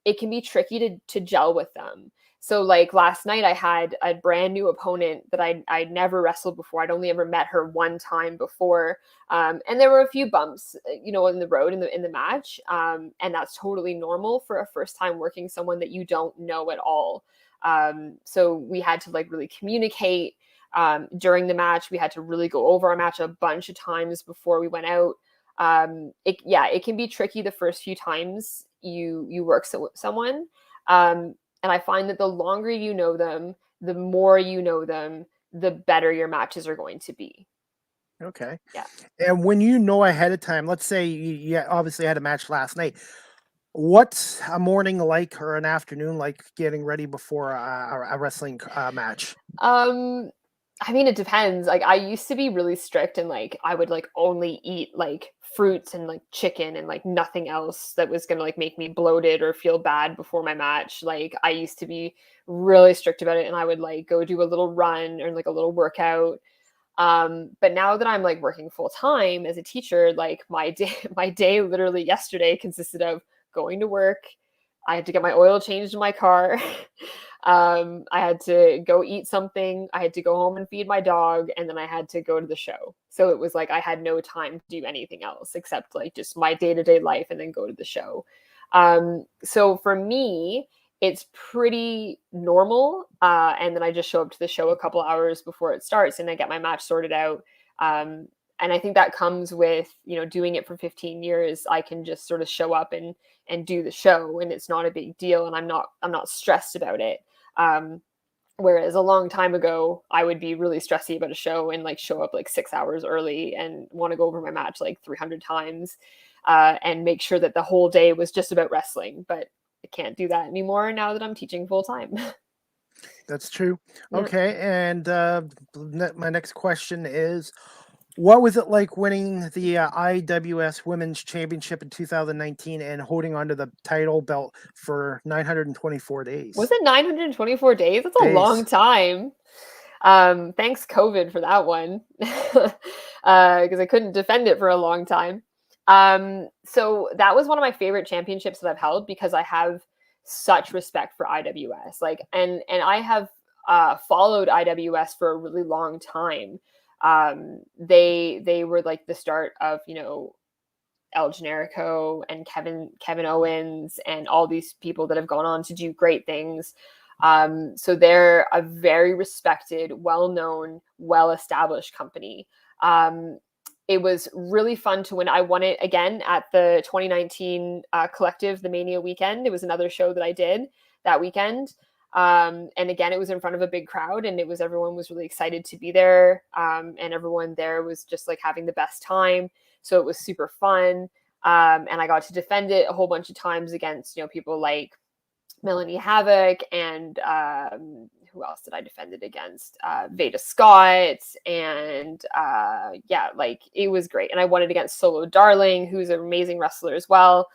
it can be tricky to gel with them. So like last night I had a brand new opponent that I'd never wrestled before. I'd only ever met her one time before. And there were a few bumps, you know, in the road in the match. And that's totally normal for a first time working someone that you don't know at all. So we had to like really communicate during the match. We had to really go over our match a bunch of times before we went out. It can be tricky the first few times you work someone. And I find that the longer you know them, the more you know them, the better your matches are going to be. Okay. Yeah. And when you know ahead of time, let's say you obviously had a match last night. What's a morning like or an afternoon like getting ready before a wrestling match? I mean, it depends. Like I used to be really strict and like I would like only eat like fruits and like chicken and like nothing else that was gonna like make me bloated or feel bad before my match. Like I used to be really strict about it and I would like go do a little run or like a little workout. But now that I'm like working full time as a teacher, like my day literally yesterday consisted of going to work. I had to get my oil changed in my car. I had to go eat something. I had to go home and feed my dog, and then I had to go to the show. So it was like I had no time to do anything else except like just my day-to-day life and then go to the show. So for me, it's pretty normal. And then I just show up to the show a couple hours before it starts and I get my match sorted out. And I think that comes with, you know, doing it for 15 years. I can just sort of show up and do the show and it's not a big deal. And I'm not stressed about it. Whereas a long time ago, I would be really stressy about a show and like show up like 6 hours early and want to go over my match like 300 times and make sure that the whole day was just about wrestling. But I can't do that anymore now that I'm teaching full time. That's true. Yeah. Okay. And my next question is, what was it like winning the IWS Women's Championship in 2019 and holding onto the title belt for 924 days? Was it 924 days? That's a long time. Thanks COVID for that one. Because I couldn't defend it for a long time. So that was one of my favorite championships that I've held because I have such respect for IWS. Like, and I have followed IWS for a really long time. They were like the start of, you know, El Generico and Kevin Owens and all these people that have gone on to do great things. So they're a very respected, well-known, well-established company. It was really fun to win. I won it again at the 2019 Collective, the Mania weekend. It was another show that I did that weekend. And again, it was in front of a big crowd and everyone was really excited to be there. And everyone there was just like having the best time. So it was super fun. And I got to defend it a whole bunch of times against, you know, people like Melanie Havoc and who else did I defend it against? Veda Scott. And like it was great. And I won it against Solo Darling, who's an amazing wrestler as well.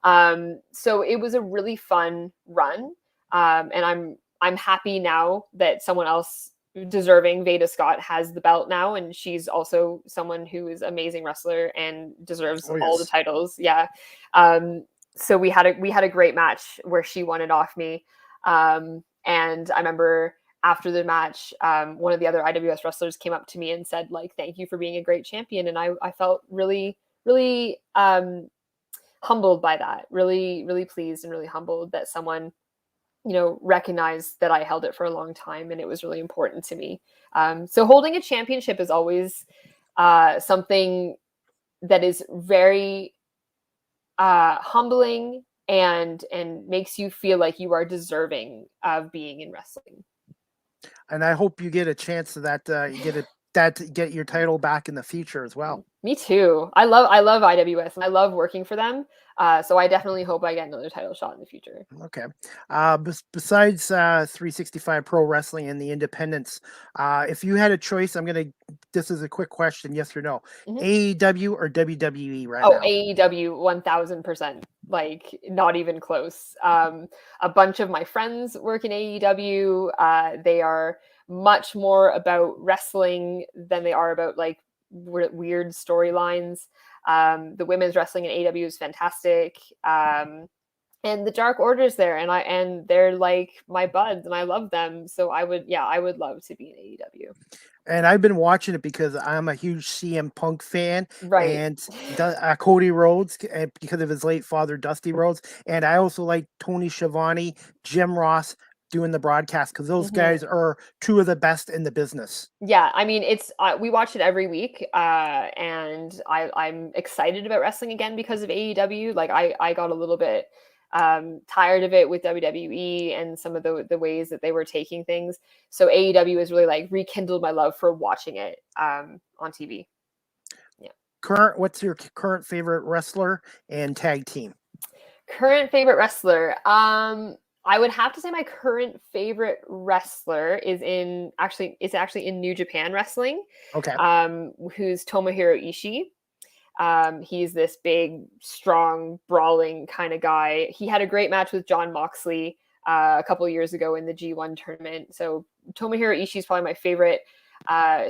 So it was a really fun run. And I'm happy now that someone else deserving, Veda Scott, has the belt now, and she's also someone who is an amazing wrestler and deserves all the titles. Yeah. So we had a great match where she won it off me. And I remember after the match, one of the other IWS wrestlers came up to me and said, like, thank you for being a great champion. And I felt really, really humbled by that, really, really pleased and really humbled that someone, you know, recognized that I held it for a long time and it was really important to me. So holding a championship is always something that is very humbling and makes you feel like you are deserving of being in wrestling. And I hope you get a chance of that. Get your title back in the future as well. Me too. I love IWS and I love working for them. So I definitely hope I get another title shot in the future. Okay. Besides 365 Pro Wrestling and the independents, if you had a choice, this is a quick question, yes or no. AEW or WWE right now? AEW 1000%. Like not even close. A bunch of my friends work in AEW. They are much more about wrestling than they are about like weird storylines. The women's wrestling in AEW is fantastic. and the Dark Order's there, and they're like my buds, and I love them. So I would love to be in AEW. And I've been watching it because I'm a huge CM Punk fan, Right. and Cody Rhodes, and because of his late father, Dusty Rhodes. And I also like Tony Schiavone, Jim Ross doing the broadcast, because those Mhm. guys are two of the best in the business. Yeah, I mean, it's we watch it every week, and I'm excited about wrestling again because of AEW. Like I got a little bit tired of it with WWE and some of the ways that they were taking things. So AEW has really like rekindled my love for watching it on TV. Yeah. What's your current favorite wrestler and tag team? Current favorite wrestler. I would have to say my current favorite wrestler is actually in New Japan Wrestling. Okay. Who's Tomohiro Ishii. He's this big, strong, brawling kind of guy. He had a great match with Jon Moxley a couple of years ago in the G1 tournament. So Tomohiro Ishii is probably my favorite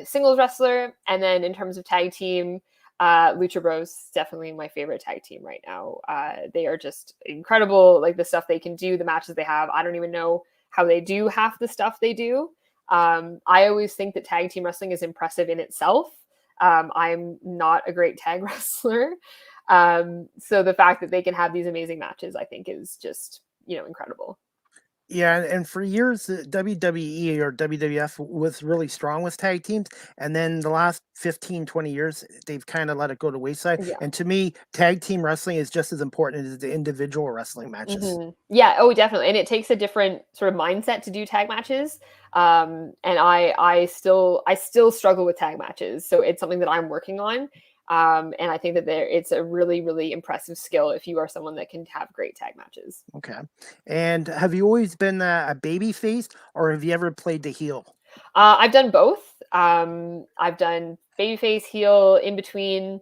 singles wrestler. And then in terms of tag team, Lucha Bros definitely my favorite tag team right now. They are just incredible. Like the stuff they can do, the matches they have. I don't even know how they do half the stuff they do. I always think that tag team wrestling is impressive in itself. I'm not a great tag wrestler. So the fact that they can have these amazing matches, I think is just, incredible. Yeah, and for years, the WWE or WWF was really strong with tag teams. And then the last 15, 20 years, they've kind of let it go to wayside. Yeah. And to me, tag team wrestling is just as important as the individual wrestling matches. Yeah. Oh, definitely. And it takes a different sort of mindset to do tag matches. And I still struggle with tag matches. So it's something that I'm working on. And I think that it's a really, really impressive skill if you are someone that can have great tag matches. Okay. And have you always been a baby face, or have you ever played the heel? I've done both. I've done babyface, heel, in between.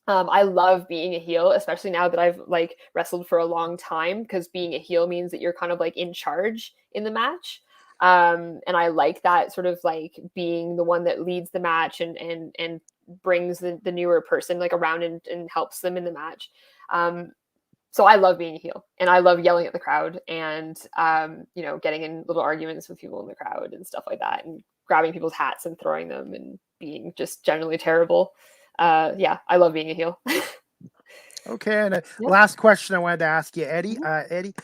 I love being a heel, especially now that I've like wrestled for a long time, because being a heel means that you're kind of like in charge in the match. And I like that sort of like being the one that leads the match and brings the newer person like around and helps them in the match. So I love being a heel, and I love yelling at the crowd and getting in little arguments with people in the crowd and stuff like that, and grabbing people's hats and throwing them and being just generally terrible. Yeah, I love being a heel. Okay. And Yeah. last question I wanted to ask you, Eddie. Mhm. Eddie,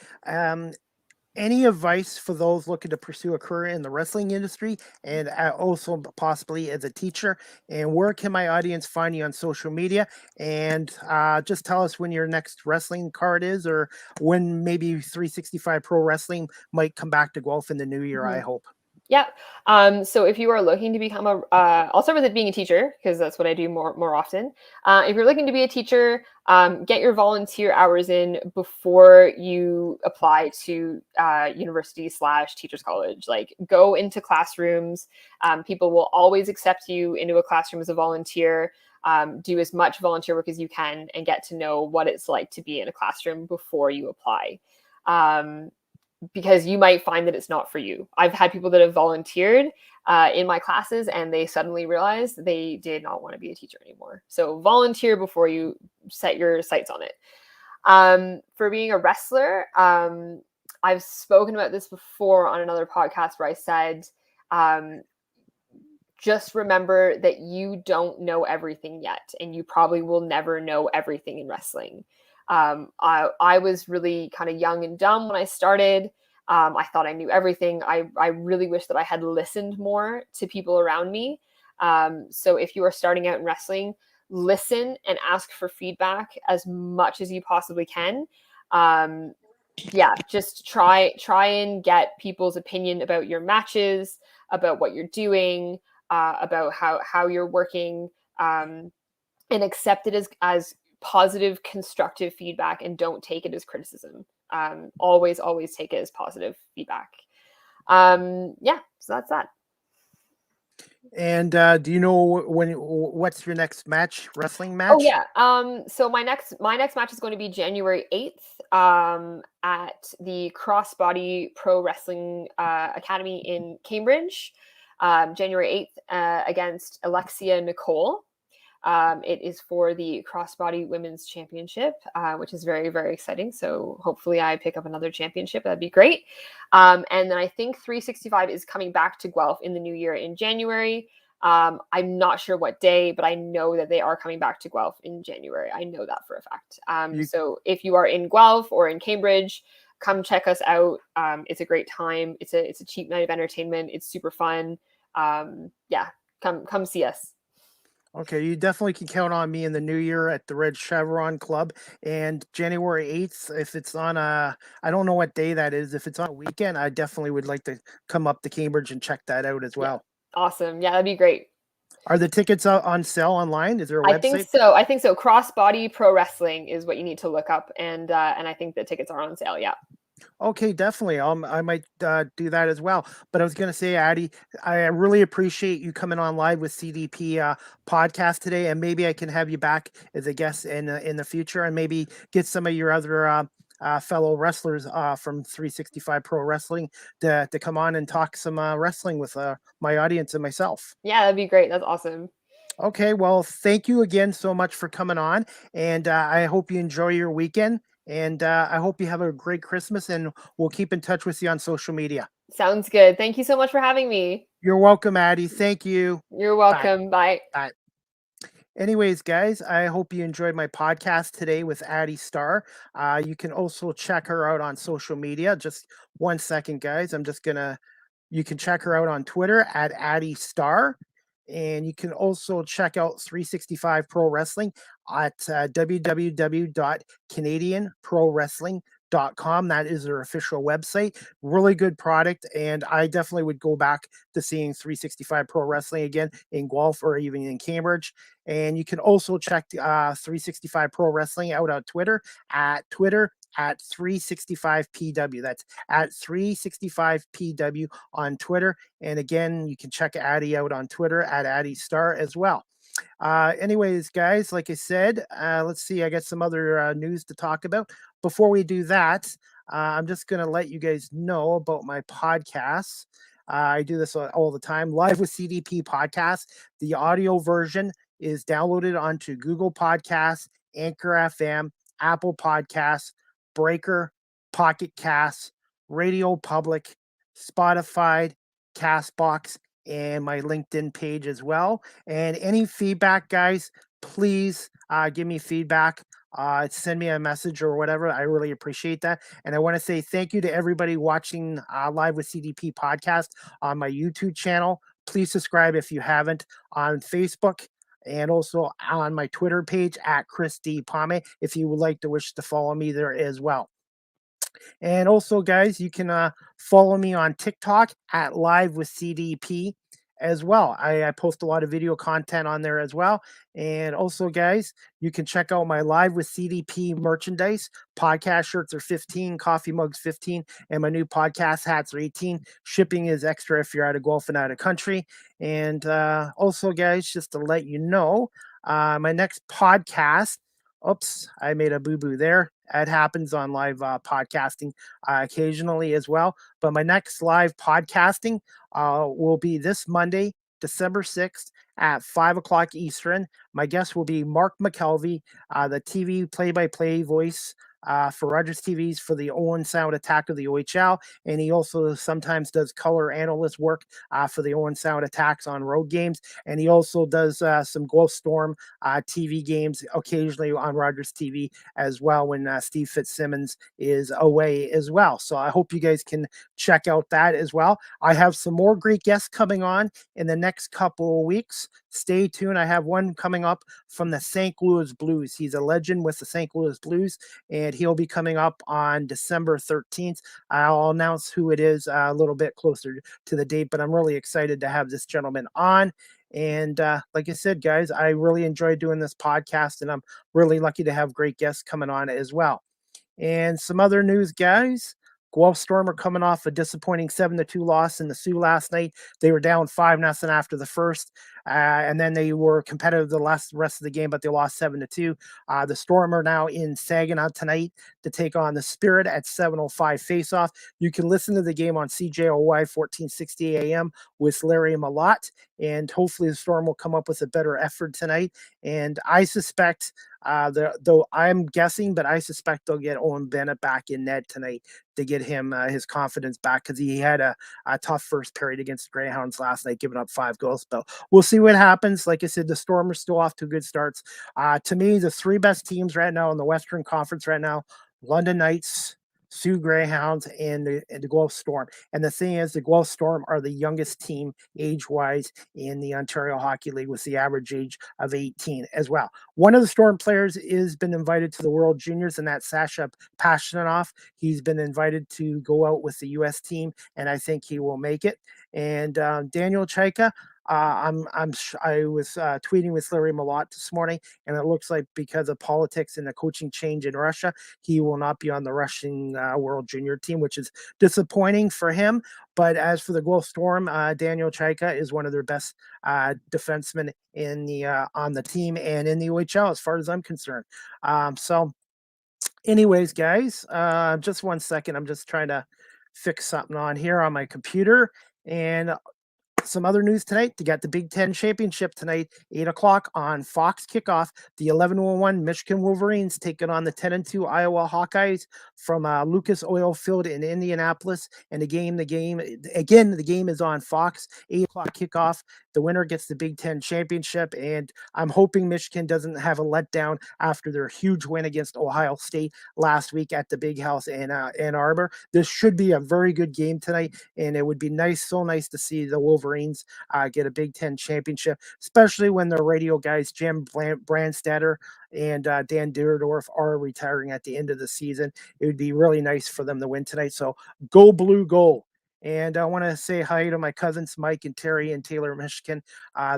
any advice for those looking to pursue a career in the wrestling industry, and also possibly as a teacher? And where can my audience find you on social media? And just tell us when your next wrestling card is, or when maybe 365 Pro Wrestling might come back to Guelph in the new year, I Mhm. hope. Yeah. So if you are looking to become I'll start with it being a teacher, because that's what I do more often. If you're looking to be a teacher, get your volunteer hours in before you apply to university/teachers college. Like go into classrooms. People will always accept you into a classroom as a volunteer. Do as much volunteer work as you can and get to know what it's like to be in a classroom before you apply. Because you might find that it's not for you. I've had people that have volunteered in my classes, and they suddenly realized they did not want to be a teacher anymore. So volunteer before you set your sights on it. For being a wrestler, I've spoken about this before on another podcast where I said, just remember that you don't know everything yet, and you probably will never know everything in wrestling. I was really kind of young and dumb when I started. I thought I knew everything. I really wish that I had listened more to people around me. So if you are starting out in wrestling, listen and ask for feedback as much as you possibly can. Yeah, just try and get people's opinion about your matches, about what you're doing, about how you're working, and accept it as positive, constructive feedback, and don't take it as criticism. Always take it as positive feedback. Yeah, so that's that. And do you know what's your next wrestling Oh match? yeah. So my next match is going to be January 8th at the Crossbody Pro Wrestling Academy in Cambridge. January 8th against Alexia Nicole. It is for the Crossbody Women's Championship, which is very, very exciting. So hopefully I pick up another championship. That'd be great. And then I think 365 is coming back to Guelph in the new year in January. I'm not sure what day, but I know that they are coming back to Guelph in January. I know that for a fact. So if you are in Guelph or in Cambridge, come check us out. It's a great time. It's a cheap night of entertainment. It's super fun. Come see us. Okay, you definitely can count on me in the new year at the Red Chevron Club. And January 8th, if it's on I don't know what day that is. If it's on a weekend, I definitely would like to come up to Cambridge and check that out as well. Awesome. Yeah, that'd be great. Are the tickets on sale online? Is there a website? I think so. Crossbody Pro Wrestling is what you need to look up. And I think the tickets are on sale. Yeah. Okay, definitely. I might do that as well. But I was going to say, Addie, I really appreciate you coming on live with CDP podcast today, and maybe I can have you back as a guest in the future, and maybe get some of your other fellow wrestlers from 365 Pro Wrestling to come on and talk some wrestling with my audience and myself. Yeah, that'd be great. That's awesome. Okay, well, thank you again so much for coming on, and I hope you enjoy your weekend. And I hope you have a great Christmas, and we'll keep in touch with you on social media. Sounds good. Thank you so much for having me. You're welcome, Addie. Thank you. You're welcome. Bye. Bye. Anyways, guys, I hope you enjoyed my podcast today with Addie Starr. You can also check her out on social media. Just 1 second, guys. You can check her out on Twitter at Addie Starr. And you can also check out 365 Pro Wrestling at www.canadianprowrestling.com. That is their official website. Really good product, and I definitely would go back to seeing 365 Pro Wrestling again in Guelph or even in Cambridge. And you can also check 365 Pro Wrestling out on Twitter at 365PW. That's at 365PW on Twitter. And again, you can check Addie out on Twitter at Addie Starr as well. Anyways, guys, like I said, let's see. I got some other news to talk about. Before we do that, I'm just going to let you guys know about my podcasts. I do this all the time. Live with CDP podcast. The audio version is downloaded onto Google Podcasts, Anchor FM, Apple Podcasts, Breaker, Pocket Casts, Radio Public, Spotify, Castbox, and my LinkedIn page as well. And any feedback, guys, please give me feedback. Send me a message or whatever. I really appreciate that. And I want to say thank you to everybody watching Live with CDP podcast on my YouTube channel. Please subscribe if you haven't, on Facebook, and also on my Twitter page at Chris D. Pame, if you would like to wish to follow me there as well. And also, guys, you can follow me on TikTok at Live with CDP as well. I post a lot of video content on there as well. And also, guys, you can check out my Live with CDP merchandise. Podcast shirts are 15, coffee mugs 15, and my new podcast hats are 18. Shipping is extra if you're out of Guelph and out of country. And also, guys, just to let you know, my next podcast, oops, I made a boo-boo there. It happens on live podcasting occasionally as well. But my next live podcasting will be this Monday, December 6th at 5 o'clock Eastern. My guest will be Mark McKelvey, the TV play-by-play voice for Rogers TVs for the Owen Sound Attack of the OHL. And he also sometimes does color analyst work for the Owen Sound Attacks on road games. And he also does some Guelph Storm TV games occasionally on Rogers TV as well when Steve Fitzsimmons is away as well. So I hope you guys can check out that as well. I have some more great guests coming on in the next couple of weeks. Stay tuned. I have one coming up from the St. Louis Blues. He's a legend with the St. Louis Blues, and he'll be coming up on December 13th. I'll announce who it is a little bit closer to the date, but I'm really excited to have this gentleman on. And like I said, guys, I really enjoy doing this podcast, and I'm really lucky to have great guests coming on as well. And some other news, guys. Guelph Storm are coming off a disappointing 7-2 loss in the Sioux last night. They were down 5-0 after the first, and then they were competitive the rest of the game, but they lost 7-2. The Storm are now in Saginaw tonight to take on the Spirit at 7:05 face-off. You can listen to the game on CJOY 1460 AM with Larry Malott, and hopefully the Storm will come up with a better effort tonight. And I suspect, though I'm guessing, but I suspect they'll get Owen Bennett back in net tonight to get him his confidence back, because he had a tough first period against the Greyhounds last night, giving up 5 goals. But we'll see what happens. Like I said, the Storm are still off to good starts. To me, the 3 best teams right now in the Western Conference right now: London Knights, Sioux Greyhounds, and the Guelph Storm. And the thing is, the Guelph Storm are the youngest team age-wise in the Ontario Hockey League, with the average age of 18 as well. One of the Storm players has been invited to the World Juniors, and that's Sasha Pashnanoff. He's been invited to go out with the U.S. team, and I think he will make it. And Daniel Chaika, I was tweeting with Larry Malott this morning, and it looks like because of politics and the coaching change in Russia, he will not be on the Russian World Junior team, which is disappointing for him. But as for the Guelph Storm, Daniel Chaika is one of their best defensemen in the on the team and in the OHL, as far as I'm concerned. So, anyways, guys, just 1 second. I'm just trying to fix something on here on my computer. And some other news tonight. You got the Big Ten Championship tonight, 8 o'clock on Fox kickoff. The 11-1 Michigan Wolverines taking on the 10-2 Iowa Hawkeyes from Lucas Oil Field in Indianapolis. And the game is on Fox, 8 o'clock kickoff. The winner gets the Big Ten Championship, and I'm hoping Michigan doesn't have a letdown after their huge win against Ohio State last week at the Big House in Ann Arbor. This should be a very good game tonight, and it would be so nice to see the Wolverines get a Big Ten championship, especially when the radio guys Jim Brandstatter and Dan Dierdorf are retiring at the end of the season. It would be really nice for them to win tonight. So go Blue, go. And I want to say hi to my cousins, Mike and Terry in Taylor, Michigan.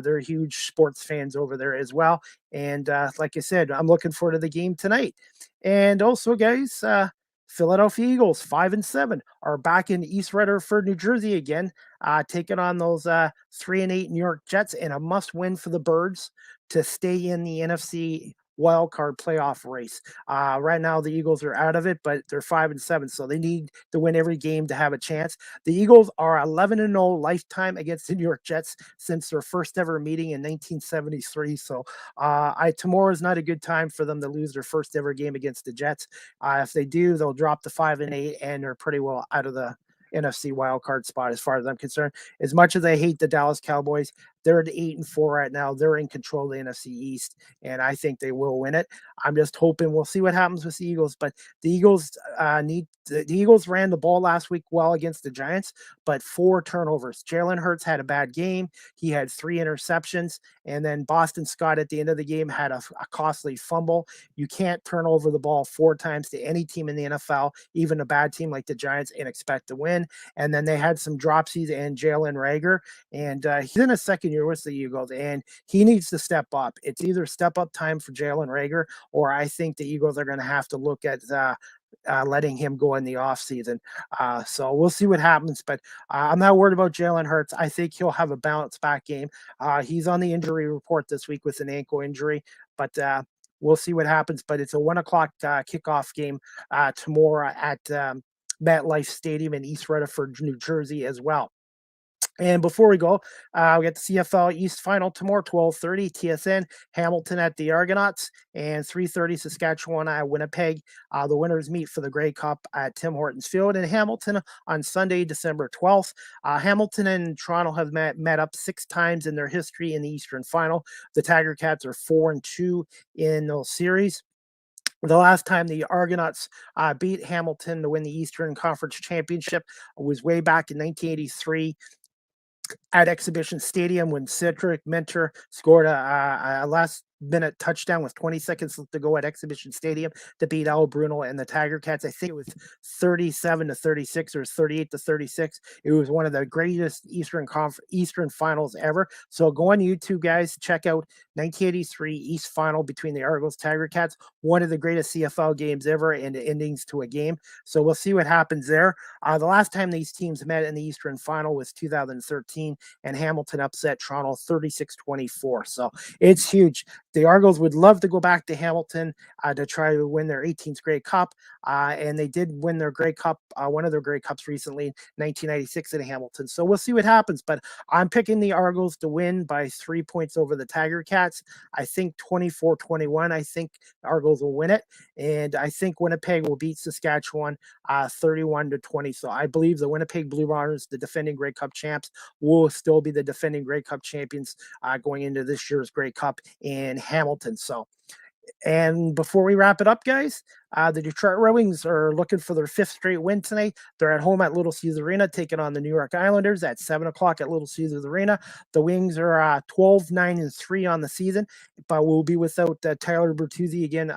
They're huge sports fans over there as well. And like I said, I'm looking forward to the game tonight. And also, guys, Philadelphia Eagles, 5-7, are back in East Rutherford, New Jersey again, taking on those 3-8 New York Jets, in a must-win for the Birds to stay in the NFC wildcard playoff race. Right now, the Eagles are out of it, but they're 5-7, so they need to win every game to have a chance. The Eagles are 11-0 lifetime against the New York Jets since their first ever meeting in 1973. So tomorrow is not a good time for them to lose their first ever game against the Jets. If they do, they'll drop to 5-8, and they're pretty well out of the NFC wildcard spot as far as I'm concerned. As much as I hate the Dallas Cowboys, they're at 8-4 right now. They're in control of the NFC East, and I think they will win it. I'm just hoping. We'll see what happens with the Eagles, but the Eagles the Eagles ran the ball last week well against the Giants, but 4 turnovers. Jalen Hurts had a bad game. He had 3 interceptions, and then Boston Scott at the end of the game had a costly fumble. You can't turn over the ball 4 times to any team in the NFL, even a bad team like the Giants, and expect to win. And then they had some dropsies and Jalen Reagor, and he's in his second year with the Eagles, and he needs to step up. It's either step up time for Jalen Reagor, or I think the Eagles are going to have to look at letting him go in the offseason. So we'll see what happens, but I'm not worried about Jalen Hurts. I think he'll have a bounce back game. He's on the injury report this week with an ankle injury, but we'll see what happens. But it's a 1 o'clock kickoff game tomorrow at MetLife Stadium in East Rutherford, New Jersey as well. And before we go, we got the CFL East Final tomorrow, 12:30 TSN, Hamilton at the Argonauts, and 3:30 Saskatchewan at Winnipeg. The winners meet for the Grey Cup at Tim Hortons Field in Hamilton on Sunday, December 12th. Hamilton and Toronto have met up 6 times in their history in the Eastern Final. The Tiger Cats are 4-2 in those series. The last time the Argonauts beat Hamilton to win the Eastern Conference Championship was way back in 1983. at Exhibition Stadium when Cedric Mentor scored a last-minute touchdown with 20 seconds left to go at Exhibition Stadium to beat Al Bruno and the Tiger Cats. I think it was 37-36 or 38-36. It was one of the greatest Eastern finals ever. So go on YouTube, guys. Check out 1983 East Final between the Argos Tiger Cats. One of the greatest CFL games ever and endings to a game. So we'll see what happens there. The last time these teams met in the Eastern Final was 2013, and Hamilton upset Toronto 36-24. So it's huge. The Argos would love to go back to Hamilton to try to win their 18th Grey Cup, and they did win their Grey Cup, one of their Grey Cups recently in 1996 in Hamilton. So we'll see what happens, but I'm picking the Argos to win by 3 points over the Tiger Cats. I think 24-21. I think the Argos will win it, and I think Winnipeg will beat Saskatchewan 31-20. So I believe the Winnipeg Blue Bombers, the defending Grey Cup champs, will still be the defending Grey Cup champions going into this year's Grey Cup in Hamilton. So, and before we wrap it up, guys, the Detroit Red Wings are looking for their 5th straight win tonight. They're at home at Little Caesars Arena, taking on the New York Islanders at 7 o'clock at Little Caesars Arena. The Wings are 12-9-3 on the season, but will be without Tyler Bertuzzi again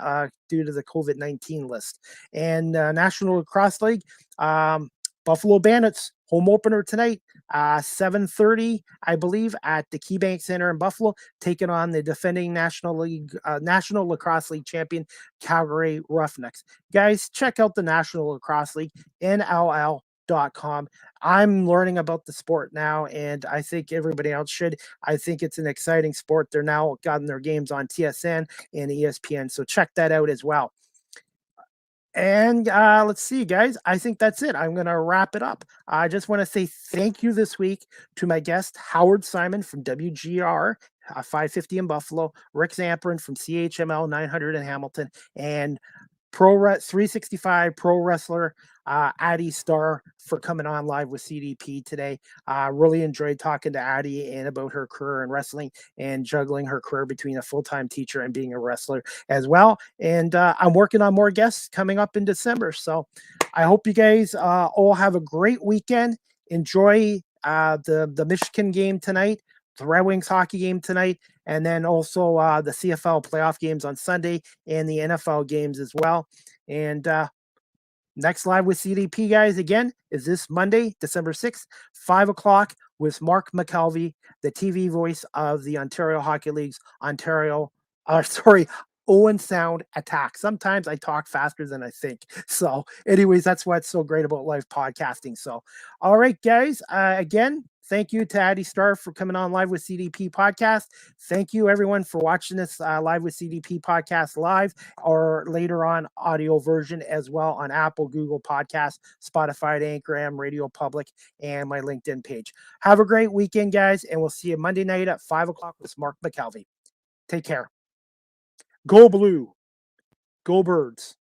due to the COVID-19 list. And National Lacrosse League, Buffalo Bandits home opener tonight, 7:30, I believe, at the KeyBank Center in Buffalo, taking on the defending National Lacrosse League champion Calgary Roughnecks. Guys, check out the National Lacrosse League, NLL.com. I'm learning about the sport now, and I think everybody else should. I think it's an exciting sport. They're now gotten their games on TSN and ESPN, so check that out as well. And let's see, guys. I think that's it. I'm going to wrap it up. I just want to say thank you this week to my guest, Howard Simon from WGR 550 in Buffalo, Rick Zamperin from CHML 900 in Hamilton, and 365 pro wrestler Addie Starr for coming on live with CDP today. Really enjoyed talking to Addie and about her career in wrestling and juggling her career between a full-time teacher and being a wrestler as well. And I'm working on more guests coming up in December. So I hope you guys all have a great weekend. Enjoy the Michigan game tonight, the Red Wings hockey game tonight, and then also the CFL playoff games on Sunday and the NFL games as well. And next live with CDP, guys, again, is this Monday, December 6th, 5 o'clock with Mark McKelvey, the TV voice of the Ontario Hockey League's Owen Sound Attack. Sometimes I talk faster than I think. So anyways, that's what's so great about live podcasting. So, all right, guys, again, thank you to Addie Starr for coming on live with CDP podcast. Thank you, everyone, for watching this live with CDP podcast live or later on audio version as well on Apple, Google Podcasts, Spotify, Anchor, Radio Public, and my LinkedIn page. Have a great weekend, guys, and we'll see you Monday night at 5 o'clock with Mark McKelvey. Take care. Go Blue. Go Birds.